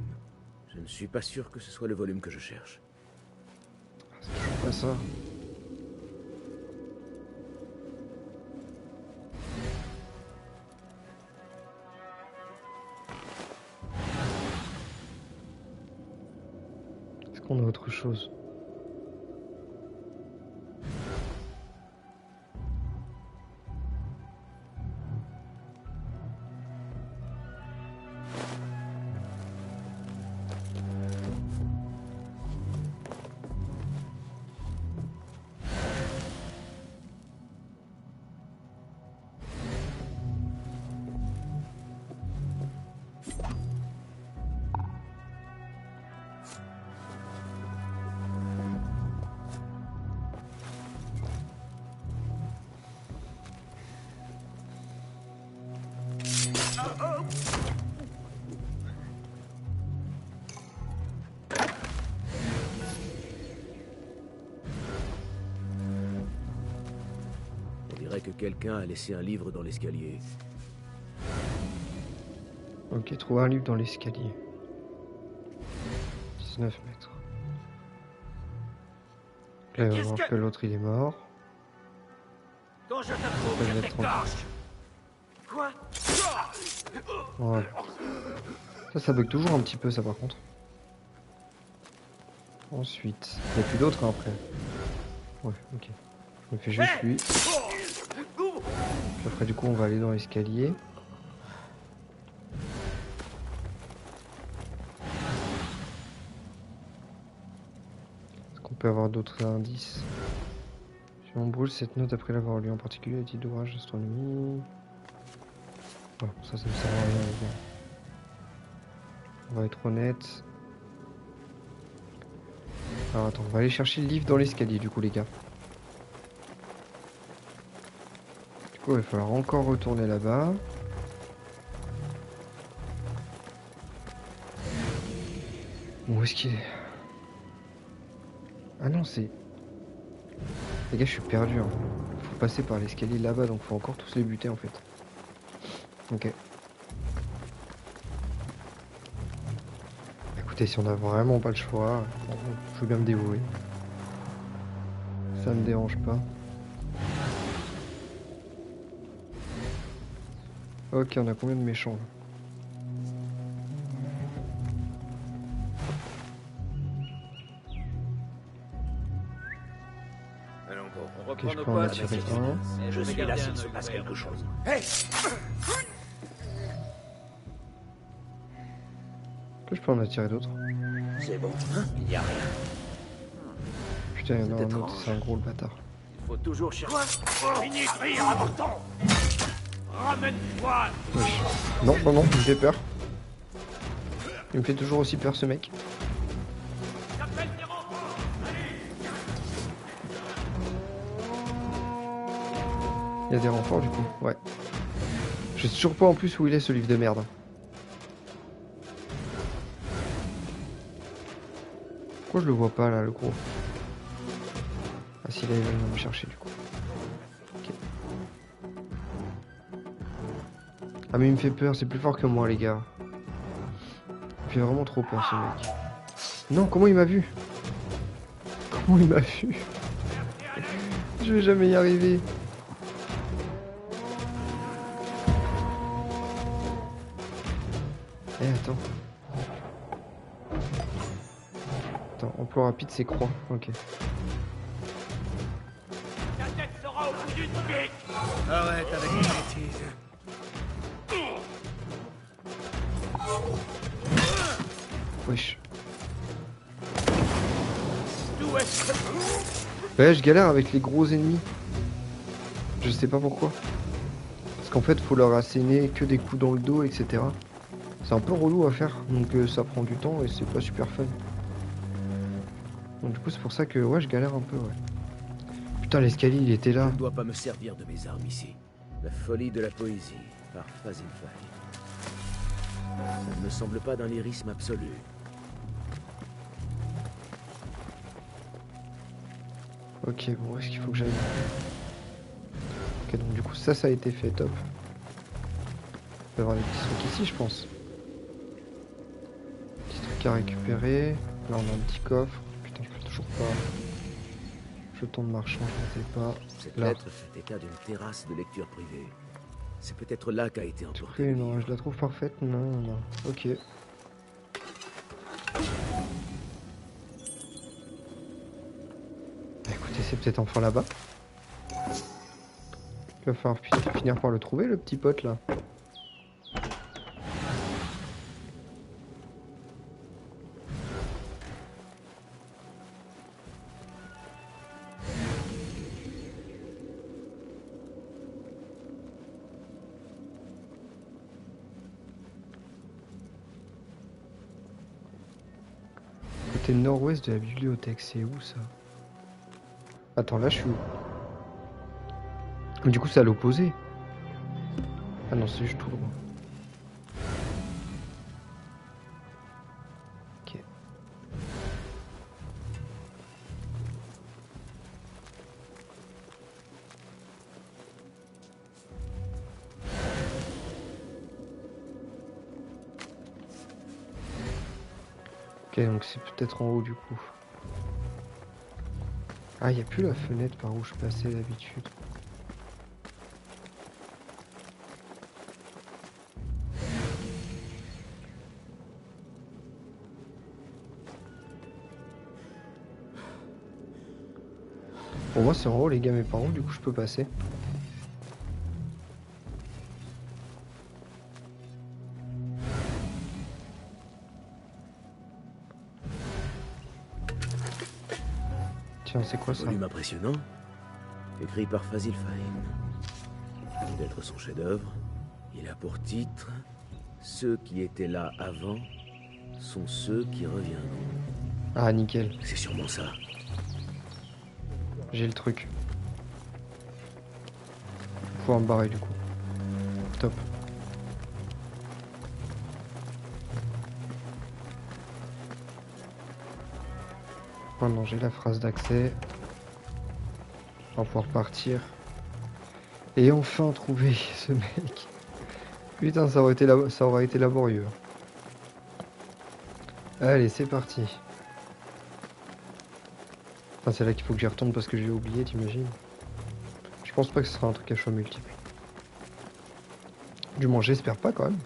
Speaker 2: Je ne suis pas sûr que ce soit le volume que je cherche.
Speaker 1: C'est toujours pas ça. Est-ce qu'on a autre chose?
Speaker 2: On dirait que quelqu'un a laissé un livre dans l'escalier.
Speaker 1: Ok, trouver un livre dans l'escalier. 19 mètres. Là, il va voir que l'autre il est mort.
Speaker 5: Quand je t'approuve, je t'égorge. Quoi?
Speaker 1: Voilà. Ça bug toujours un petit peu, ça par contre. Ensuite, il n'y a plus d'autres hein, après. Ouais, ok. Je me fais juste lui. Puis après, du coup, on va aller dans l'escalier. Est-ce qu'on peut avoir d'autres indices? Si on brûle cette note après l'avoir lu, en particulier le titre d'ouvrage d'astronomie. Bon, ça me sert à rien, les gars. On va être honnête. Alors attends, on va aller chercher le livre dans l'escalier du coup les gars. Du coup il va falloir encore retourner là-bas. Où est-ce qu'il est? Ah non, c'est... Les gars, je suis perdu. Hein. Faut passer par l'escalier là-bas, donc faut encore tous les buter en fait. Ok. Écoutez, si on a vraiment pas le choix, je veux bien me dévouer. Ça me dérange pas. Ok, on a combien de méchants là? Ok, je peux en attirer un.
Speaker 5: Je suis là s'il se passe quelque chose.
Speaker 1: Que je peux en attirer d'autres.
Speaker 5: C'est bon, hein? Il n'y a rien.
Speaker 1: Putain, il y en a un autre, c'est un gros le bâtard.
Speaker 5: Il faut toujours chercher... Fini de rire, avorton! Ramène-toi!
Speaker 1: Wesh. Non, non, non, il me fait peur. Il me fait toujours aussi peur ce mec. Il y a des renforts du coup, ouais. Je sais toujours pas en plus où il est ce livre de merde. Pourquoi je le vois pas là, le gros? Ah si, là il va venir me chercher du coup. Ok. Ah mais il me fait peur, c'est plus fort que moi les gars. Il me fait vraiment trop peur ce mec. Non, comment il m'a vu? Comment il m'a vu? Je vais jamais y arriver. Eh attends. Attends, emploi rapide c'est croix, ok.
Speaker 5: Ta tête sera au bout d'une pique! Arrête avec les bêtises.
Speaker 1: Wesh. Ouais, je galère avec les gros ennemis. Je sais pas pourquoi. Parce qu'en fait, faut leur asséner que des coups dans le dos, etc. C'est un peu relou à faire, donc ça prend du temps et c'est pas super fun. Donc du coup, c'est pour ça que ouais, je galère un peu, ouais. Putain, l'escalier, il était là.
Speaker 2: Je ne dois pas me servir de mes armes ici. La folie de la poésie, par Fazil Fahim. Ça ne me semble pas d'un lyrisme absolu.
Speaker 1: Ok, bon, est-ce qu'il faut que j'aille? Ok, donc du coup, ça a été fait, top. On va avoir les petits trucs ici, je pense. Petit truc à récupérer. Là, on a un petit coffre. Putain, je peux toujours pas. Jeton de marchand, je ne sais pas.
Speaker 2: Cette
Speaker 1: Là.
Speaker 2: lettre fait état d'une terrasse de lecture privée. C'est peut-être là qu'a été emporté.
Speaker 1: Ok, non, je la trouve parfaite. Non, non, non. Ok. Écoutez, c'est peut-être enfin là-bas. Il va falloir finir par le trouver, le petit pote là. Côté nord-ouest de la bibliothèque, c'est où ça? Attends, là je suis où? Du coup, c'est à l'opposé. Ah non, c'est juste tout droit. Ok. Ok, donc c'est peut-être en haut du coup. Ah, il n'y a plus la fenêtre par où je passais d'habitude. Pour moi c'est en haut les gars, mais par où du coup je peux passer? Tiens, c'est quoi ça?
Speaker 2: Volume impressionnant, écrit par Fazil Fahim. Loin d'être son chef-d'œuvre, il a pour titre « Ceux qui étaient là avant sont ceux qui reviendront ».
Speaker 1: Ah nickel.
Speaker 2: C'est sûrement ça.
Speaker 1: J'ai le truc. Faut pouvoir me barrer du coup. Top. Maintenant j'ai la phrase d'accès. On va pouvoir partir. Et enfin trouver ce mec. Putain, ça aurait été laborieux. Allez, c'est parti. Enfin, c'est là qu'il faut que j'y retourne parce que j'ai oublié, t'imagines? Je pense pas que ce sera un truc à choix multiple. Du moins, j'espère pas quand même.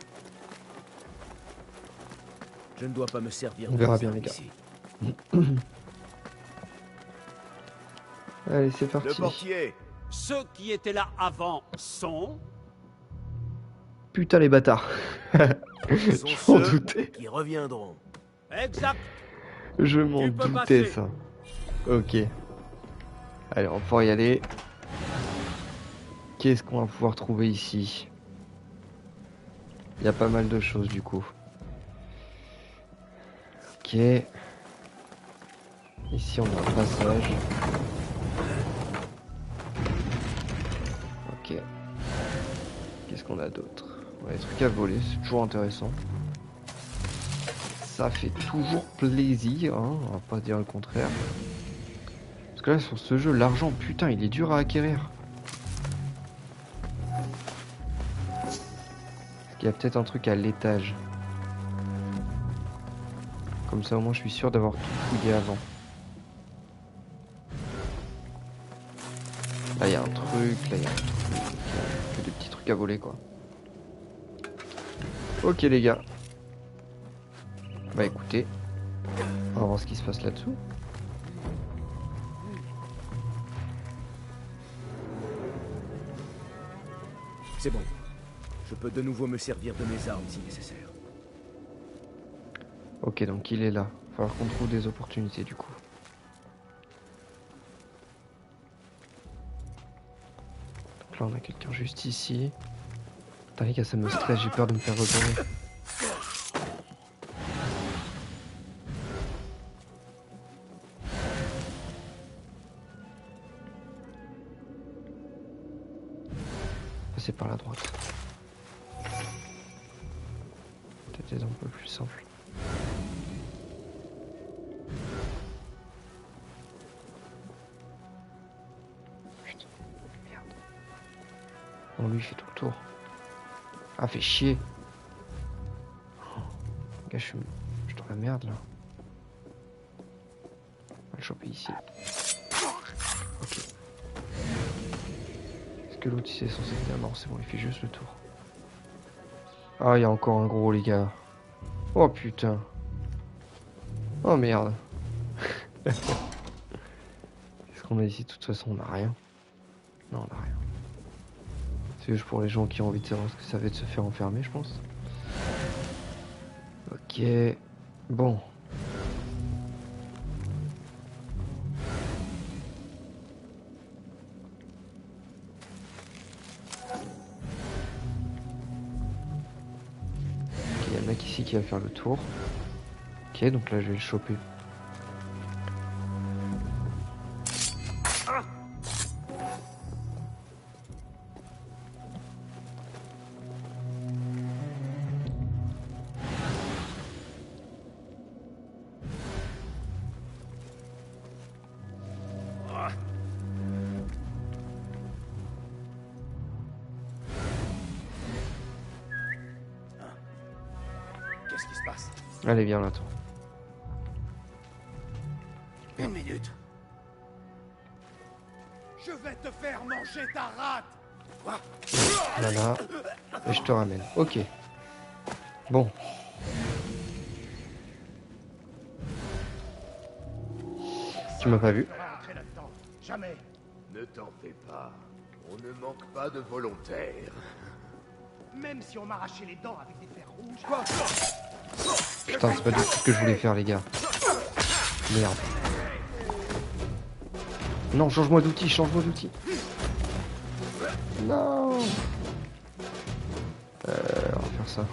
Speaker 2: Je ne dois pas me servir.
Speaker 1: On verra bien, les gars. Allez, c'est parti.
Speaker 9: Le portier. Ceux qui étaient là avant sont...
Speaker 1: Putain, les bâtards. Je m'en doutais.
Speaker 2: Qui reviendront.
Speaker 9: Exact.
Speaker 1: Je m'en doutais, ça. Ok. Allez, on va pouvoir y aller. Qu'est-ce qu'on va pouvoir trouver ici? Il y a pas mal de choses, du coup. Ok. Ici, on a un passage. Ok. Qu'est-ce qu'on a d'autre? Ouais, des trucs à voler, c'est toujours intéressant. Ça fait toujours plaisir, hein, on va pas dire le contraire. Parce que là, sur ce jeu, l'argent, putain, il est dur à acquérir. Est-ce qu'il y a peut-être un truc à l'étage? Comme ça, au moins, je suis sûr d'avoir tout fouillé avant. Là, il y a un truc, là, il y a un truc. Que des petits trucs à voler, quoi. Ok, les gars. Bah écoutez, on va voir ce qui se passe là-dessous.
Speaker 2: C'est bon. Je peux de nouveau me servir de mes armes si nécessaire.
Speaker 1: Ok, donc il est là. Il va falloir qu'on trouve des opportunités du coup. Donc là on a quelqu'un juste ici. Putain les gars, ça me stresse, j'ai peur de me faire repérer. Passer par la droite. Peut-être un peu plus simple. Putain, merde. Non, lui il fait tout le tour. Ah, fait chier. Oh, gars, je suis dans la merde là. On va le choper ici. Ok. Est-ce que l'autre ici est censé venir? Non, c'est bon, il fait juste le tour. Ah, il y a encore un gros, les gars. Oh putain. Oh merde. Qu'est-ce qu'on a ici? De toute façon, on n'a rien. Non, on n'a rien. C'est juste pour les gens qui ont envie de savoir ce que ça fait de se faire enfermer, je pense. Ok. Bon. Ok, il y a le mec ici qui va faire le tour. Ok, donc là je vais le choper.
Speaker 2: Qu'est-ce qui se passe?
Speaker 1: Allez, viens là, toi.
Speaker 14: Une minute. Je vais te faire manger ta rate. Quoi?
Speaker 1: Voilà. Et je te ramène. Ok. Bon. Tu m'as pas vu?
Speaker 14: Jamais.
Speaker 16: Ne t'en fais pas. On ne manque pas de volontaires.
Speaker 14: Même si on m'arrachait les dents avec des fers rouges. Quoi?
Speaker 1: Putain, c'est pas du tout ce que je voulais faire, les gars. Merde. Non, change-moi d'outil, change-moi d'outil. Non. On va faire ça.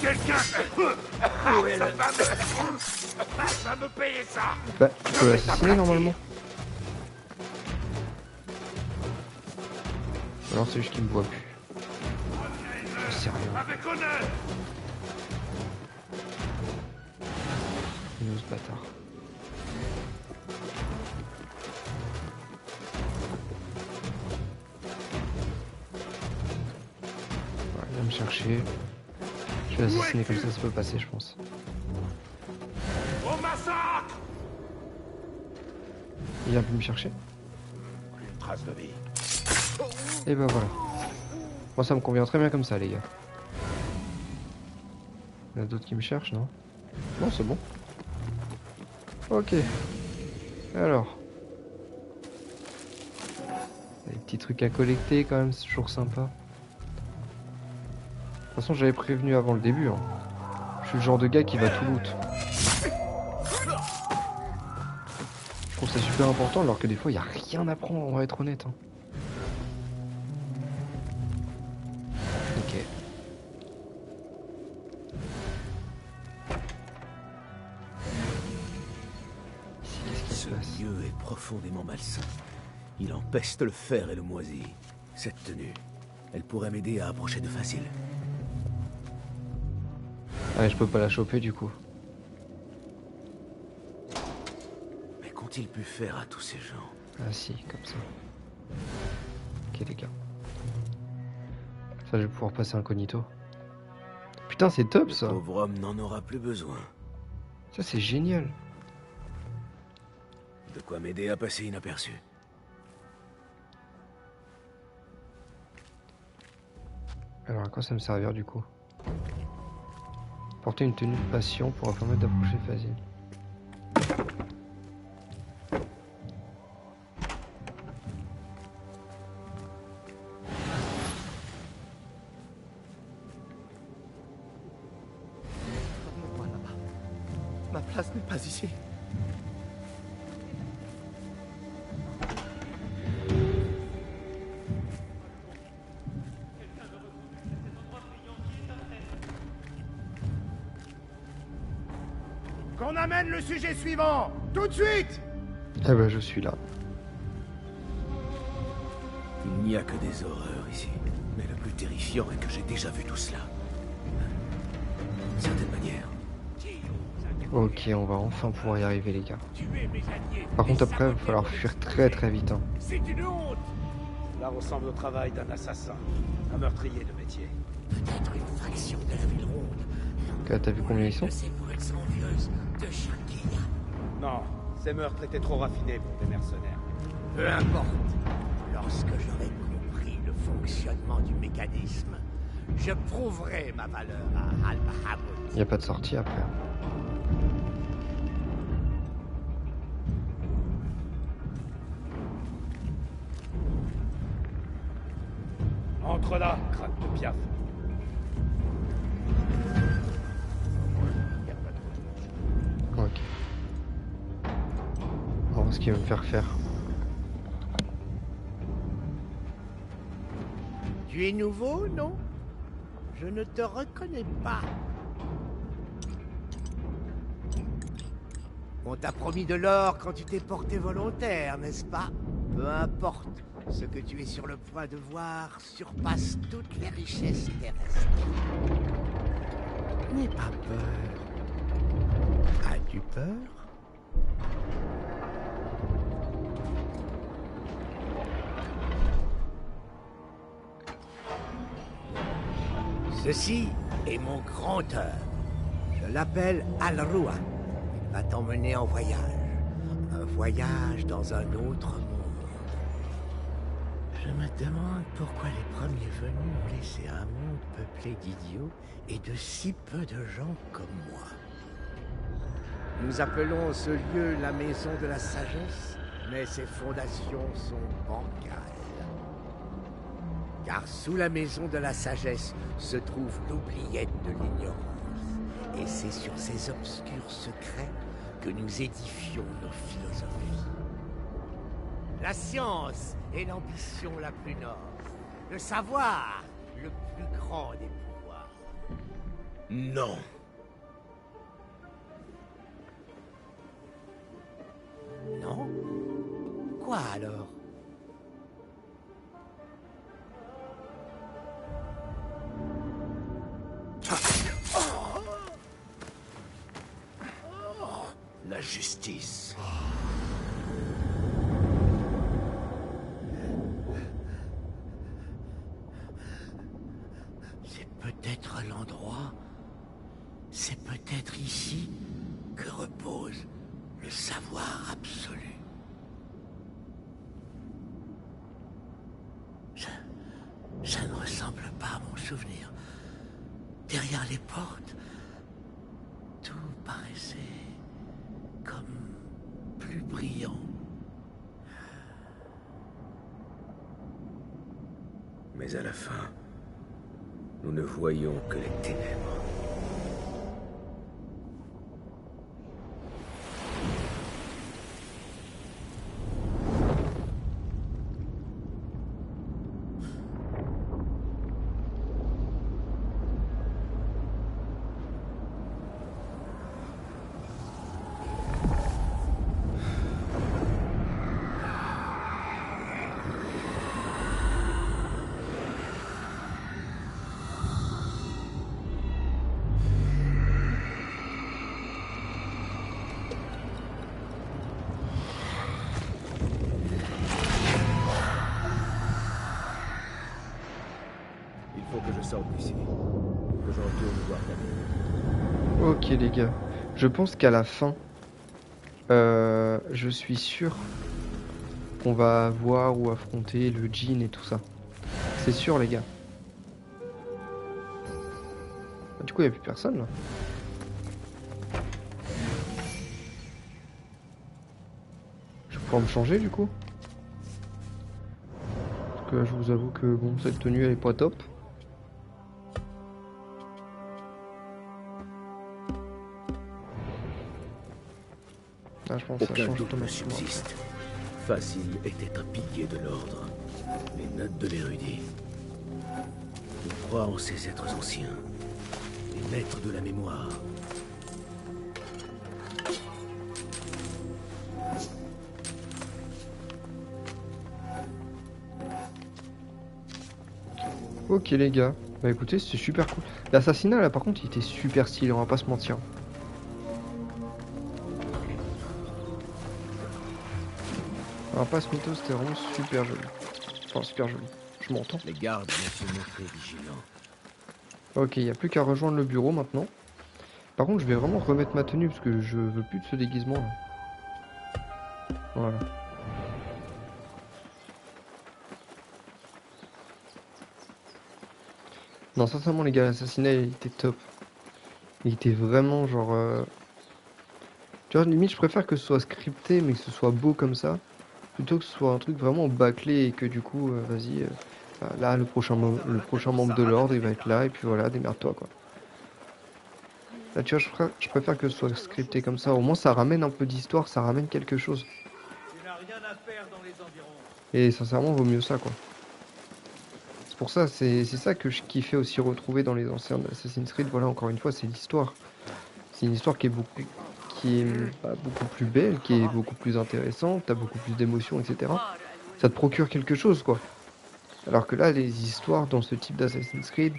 Speaker 14: Quelqu'un ça va me payer ça.
Speaker 1: Bah, tu peux l'assassiner normalement. Alors c'est juste qu'il me voit plus. Oh, sérieux.
Speaker 14: Avec honneur.
Speaker 1: nous ce bâtard. Voilà, il vient me chercher. Je vais assassiner comme ça peut passer, je pense.
Speaker 9: Au massacre!
Speaker 1: Il vient plus me chercher.
Speaker 9: Une trace de vie.
Speaker 1: Et ben voilà. Moi ça me convient très bien comme ça les gars. Il y en a d'autres qui me cherchent, non? Non, c'est bon. Ok. Alors. Des petits trucs à collecter quand même, c'est toujours sympa. De toute façon j'avais prévenu avant le début. Hein. Je suis le genre de gars qui va tout loot. Je trouve ça super important alors que des fois il n'y a rien à prendre, on va être honnête. Hein. Ok. Ici, qu'est-ce qui se passe?
Speaker 2: Ce lieu est profondément malsain. Il empeste le fer et le moisi. Cette tenue, elle pourrait m'aider à approcher de Fazil.
Speaker 1: Ah ouais, je peux pas la choper du coup.
Speaker 2: Mais qu'ont-ils pu faire à tous ces gens?
Speaker 1: Ah si, comme ça. Ok les gars. Ça je vais pouvoir passer incognito. Putain c'est top ça.
Speaker 2: Le pauvre homme n'en aura plus besoin.
Speaker 1: Ça c'est génial.
Speaker 2: De quoi m'aider à passer inaperçu.
Speaker 1: Alors à quoi ça me servir du coup? Porter une tenue de passion pourra permettre d'approcher Fazil.
Speaker 16: Moi là-bas. Ma place n'est pas ici.
Speaker 14: Qu'on amène le sujet suivant, tout de suite!
Speaker 1: Eh ben je suis là.
Speaker 2: Il n'y a que des horreurs ici. Mais le plus terrifiant est que j'ai déjà vu tout cela. D'une certaine manière.
Speaker 1: Ok, on va enfin pouvoir y arriver les gars. Par contre après il va falloir fuir très très vite. Hein.
Speaker 14: C'est une honte! Cela ressemble au travail d'un assassin, un meurtrier de métier.
Speaker 7: Peut-être une faction de la ville ronde.
Speaker 1: Ok, t'as vu combien ils sont?
Speaker 7: Ces brutes envieuses de Shakira.
Speaker 14: Non, ces meurtres étaient trop raffinés pour des mercenaires.
Speaker 7: Peu importe. Lorsque j'aurai compris le fonctionnement du mécanisme, je prouverai ma valeur à Al-Bahamoud.
Speaker 1: Il n'y a pas de sortie après.
Speaker 14: Entre là, crâne de piaf.
Speaker 1: Ok. On va voir ce qu'il va me faire faire.
Speaker 7: Tu es nouveau, non? Je ne te reconnais pas. On t'a promis de l'or quand tu t'es porté volontaire, n'est-ce pas? Peu importe. Ce que tu es sur le point de voir surpasse toutes les richesses terrestres. N'aie pas peur. As-tu peur? Ceci est mon grand œuvre. Je l'appelle Al-Ru'a. Il va t'emmener en voyage. Un voyage dans un autre monde. Je me demande pourquoi les premiers venus ont laissé un monde peuplé d'idiots et de si peu de gens comme moi. Nous appelons ce lieu la maison de la sagesse, mais ses fondations sont bancales. Car sous la maison de la sagesse se trouve l'oubliette de l'ignorance. Et c'est sur ces obscurs secrets que nous édifions nos philosophies. La science est l'ambition la plus noble. Le savoir, le plus grand des pouvoirs.
Speaker 2: Non.
Speaker 7: Non? Quoi alors?
Speaker 5: justice. C'est peut-être l'endroit, c'est peut-être ici que repose le savoir absolu. Ça ne ressemble pas à mon souvenir. Derrière les portes, tout paraissait comme plus brillant.
Speaker 2: Mais à la fin, nous ne voyions que les ténèbres.
Speaker 4: D'ici. Que je retourne voir Camille.
Speaker 1: Ok les gars, je pense qu'à la fin, je suis sûr qu'on va voir ou affronter le djinn et tout ça. C'est sûr les gars. Du coup il n'y a plus personne là. Je vais pouvoir me changer du coup. Parce que je vous avoue que bon, cette tenue elle est pas top. Ah, je pense que ça
Speaker 2: Aucun
Speaker 1: change
Speaker 2: doute ne
Speaker 1: automatiquement.
Speaker 2: subsiste. Facile était un pilier de l'ordre. Les notes de l'érudit. Il croit en ces êtres anciens. Les maîtres de la mémoire.
Speaker 1: Ok les gars, bah écoutez c'était super cool. L'assassinat là par contre il était super stylé, on va pas se mentir. On va pas se mytho, c'était vraiment super joli. Enfin super joli, je m'entends.
Speaker 2: Les gardes vont se montrer vigilants.
Speaker 1: Ok, il n'y a plus qu'à rejoindre le bureau maintenant. Par contre je vais vraiment remettre ma tenue parce que je veux plus de ce déguisement là. Voilà. Non, sincèrement, les gars, l'assassinat il était top. Il était vraiment genre. Tu vois, limite, je préfère que ce soit scripté, mais que ce soit beau comme ça, plutôt que ce soit un truc vraiment bâclé et que du coup, vas-y, là, le prochain membre de l'ordre, il va être là, et puis voilà, démerde-toi quoi. Là, tu vois, je préfère que ce soit scripté comme ça. Au moins, ça ramène un peu d'histoire, ça ramène quelque chose. Et sincèrement, vaut mieux ça quoi. C'est pour ça, c'est ça que je kiffais aussi retrouver dans les anciens Assassin's Creed. Voilà, encore une fois, c'est l'histoire. C'est une histoire qui est beaucoup plus belle, qui est beaucoup plus intéressante, t'as beaucoup plus d'émotions, etc. Ça te procure quelque chose, quoi. Alors que là, les histoires dans ce type d'Assassin's Creed,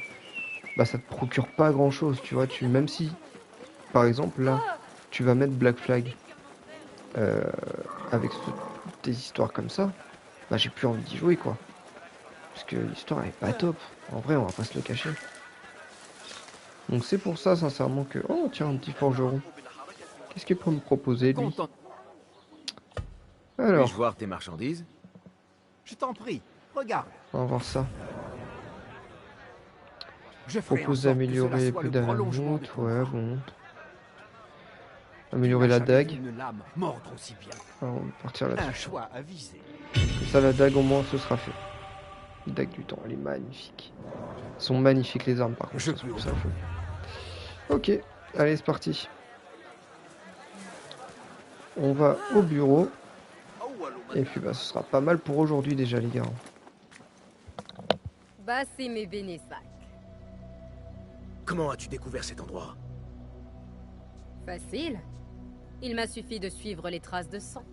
Speaker 1: bah ça te procure pas grand-chose, tu vois. Même si, par exemple, là, tu vas mettre Black Flag avec des histoires comme ça, bah j'ai plus envie d'y jouer, quoi. Parce que l'histoire elle est pas top. En vrai, on va pas se le cacher. Donc c'est pour ça, sincèrement, que... Oh, tiens, un petit forgeron. Qu'est-ce qu'il peut me proposer, lui? Alors...
Speaker 14: Puis-je voir tes marchandises? Je t'en prie, regarde.
Speaker 1: On va voir ça. Je propose d'améliorer plus d'amamout, ouais, bon. Améliorer la dague. Alors, on va partir là-dessus. Comme ça, la dague, au moins, ce sera fait. Dague du temps, elle est magnifique. Elles sont magnifiques les armes par contre. Ça. Ok, allez c'est parti. On va au bureau. Et puis bah ce sera pas mal pour aujourd'hui déjà les gars.
Speaker 12: Basim et Benesak.
Speaker 2: Comment as-tu découvert cet endroit?
Speaker 12: Facile. Il m'a suffi de suivre les traces de sang.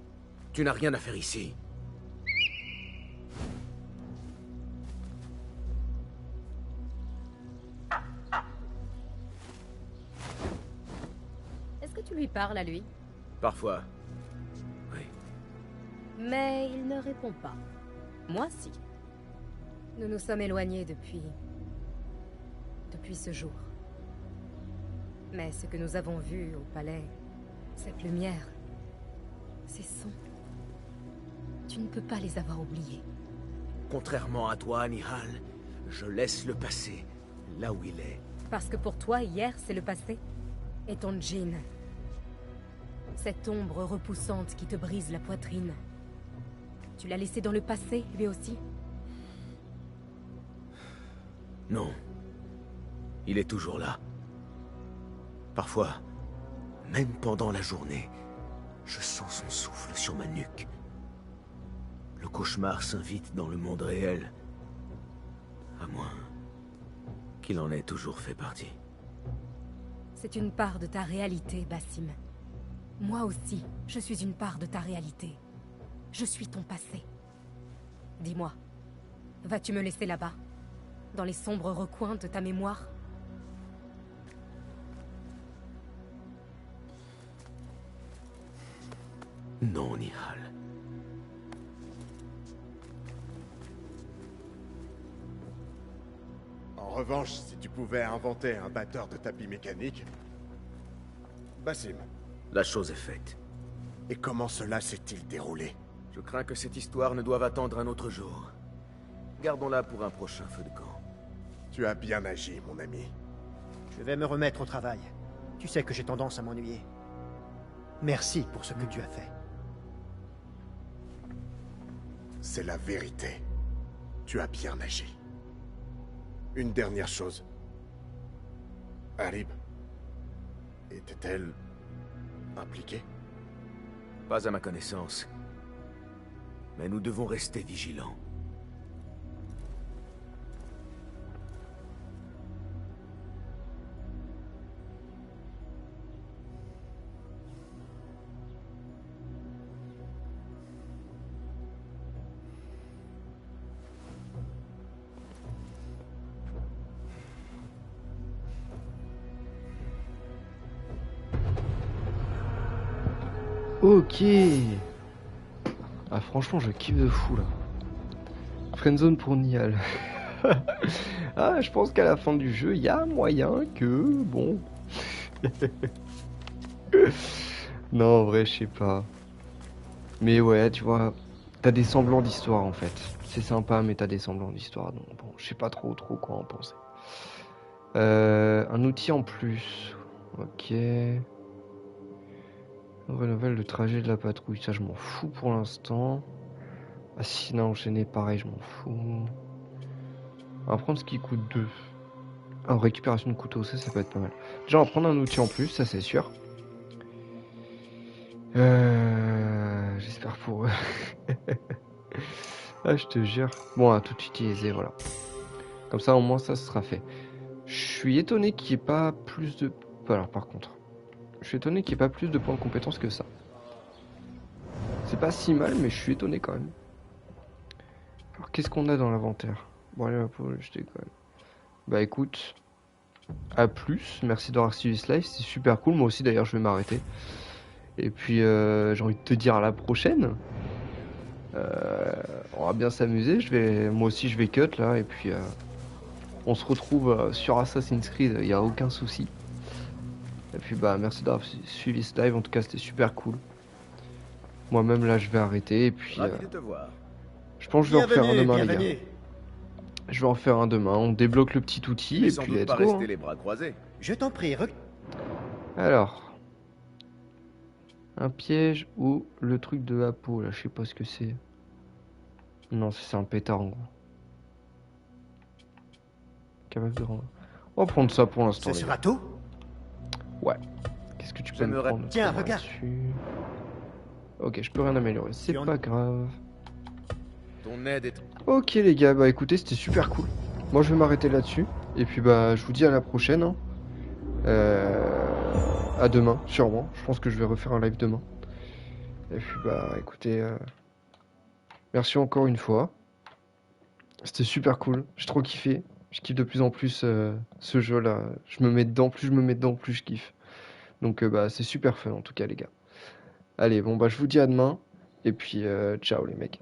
Speaker 2: Tu n'as rien à faire ici.
Speaker 12: Est-ce que tu lui parles à lui?
Speaker 2: Parfois.
Speaker 12: Mais il ne répond pas. Moi, si. Nous nous sommes éloignés depuis ce jour. Mais ce que nous avons vu au palais, cette lumière, ces sons, tu ne peux pas les avoir oubliés.
Speaker 2: Contrairement à toi, Nihal, je laisse le passé là où il est.
Speaker 12: Parce que pour toi, hier, c'est le passé. Et ton djinn. Cette ombre repoussante qui te brise la poitrine. Tu l'as laissé dans le passé, lui aussi?
Speaker 2: Non. Il est toujours là. Parfois, même pendant la journée, je sens son souffle sur ma nuque. Le cauchemar s'invite dans le monde réel. À moins qu'il en ait toujours fait partie.
Speaker 12: C'est une part de ta réalité, Basim. Moi aussi, je suis une part de ta réalité. Je suis ton passé. Dis-moi, vas-tu me laisser là-bas, dans les sombres recoins de ta mémoire?
Speaker 2: Non, Nihal.
Speaker 4: En revanche, si tu pouvais inventer un batteur de tapis mécanique... Basim.
Speaker 2: La chose est faite.
Speaker 4: Et comment cela s'est-il déroulé?
Speaker 2: Je crains que cette histoire ne doive attendre un autre jour. Gardons-la pour un prochain feu de camp.
Speaker 4: Tu as bien agi, mon ami.
Speaker 17: Je vais me remettre au travail. Tu sais que j'ai tendance à m'ennuyer. Merci pour ce que tu as fait.
Speaker 4: C'est la vérité. Tu as bien agi. Une dernière chose. Harib était-elle impliquée?
Speaker 2: Pas à ma connaissance. Mais nous devons rester vigilants.
Speaker 1: Ok. Ah franchement je kiffe de fou là. Friendzone pour Nihal. Ah je pense qu'à la fin du jeu il y a moyen que... Bon. Non en vrai je sais pas. Mais ouais tu vois, t'as des semblants d'histoire en fait. C'est sympa mais t'as des semblants d'histoire. Donc bon je sais pas trop quoi en penser. Un outil en plus. Ok. Renouvelle le trajet de la patrouille, ça je m'en fous pour l'instant. Assassinat enchaîné, pareil, je m'en fous. On va prendre ce qui coûte 2. Ah, récupération de couteau, ça peut être pas mal. Déjà, on va prendre un outil en plus, ça c'est sûr. J'espère pour eux. Ah, je te jure. Bon, on va tout utiliser, voilà. Comme ça, au moins, ça sera fait. Je suis étonné qu'il n'y ait pas plus de... Alors, par contre... Je suis étonné qu'il n'y ait pas plus de points de compétence que ça. C'est pas si mal, mais je suis étonné quand même. Alors, qu'est-ce qu'on a dans l'inventaire? Bon, allez, on va jeter quand même. Bah écoute, à plus. Merci d'avoir suivi ce live, c'est super cool. Moi aussi, d'ailleurs, je vais m'arrêter. Et puis, j'ai envie de te dire à la prochaine. On va bien s'amuser. Moi aussi, je vais cut là. Et puis, on se retrouve sur Assassin's Creed. Il n'y a aucun souci. Et puis bah merci d'avoir suivi ce live, en tout cas c'était super cool. Moi-même là je vais arrêter et puis je pense que je vais en faire un demain les gars. Je vais en faire un demain, on débloque le petit outil et puis let's go.
Speaker 2: Rester les bras croisés.
Speaker 17: Je t'en prie,
Speaker 1: Alors, un piège ou le truc de Apo là, je sais pas ce que c'est. Non c'est un pétard en gros. Capable de rendre. On va prendre ça pour l'instant.
Speaker 17: Ce sera tout?
Speaker 1: Ouais. Qu'est-ce que tu peux me prendre?
Speaker 17: Tiens, regarde.
Speaker 1: Ok, je peux rien améliorer, c'est pas grave.
Speaker 2: Ton aide est...
Speaker 1: Ok les gars, bah écoutez, c'était super cool. Moi je vais m'arrêter là-dessus. Et puis bah je vous dis à la prochaine. Hein. À demain, sûrement. Je pense que je vais refaire un live demain. Et puis bah écoutez, merci encore une fois. C'était super cool, j'ai trop kiffé. Je kiffe de plus en plus ce jeu là. Je me mets dedans, plus je me mets dedans, plus je kiffe. Donc bah c'est super fun en tout cas les gars. Allez, bon bah je vous dis à demain, et puis ciao les mecs.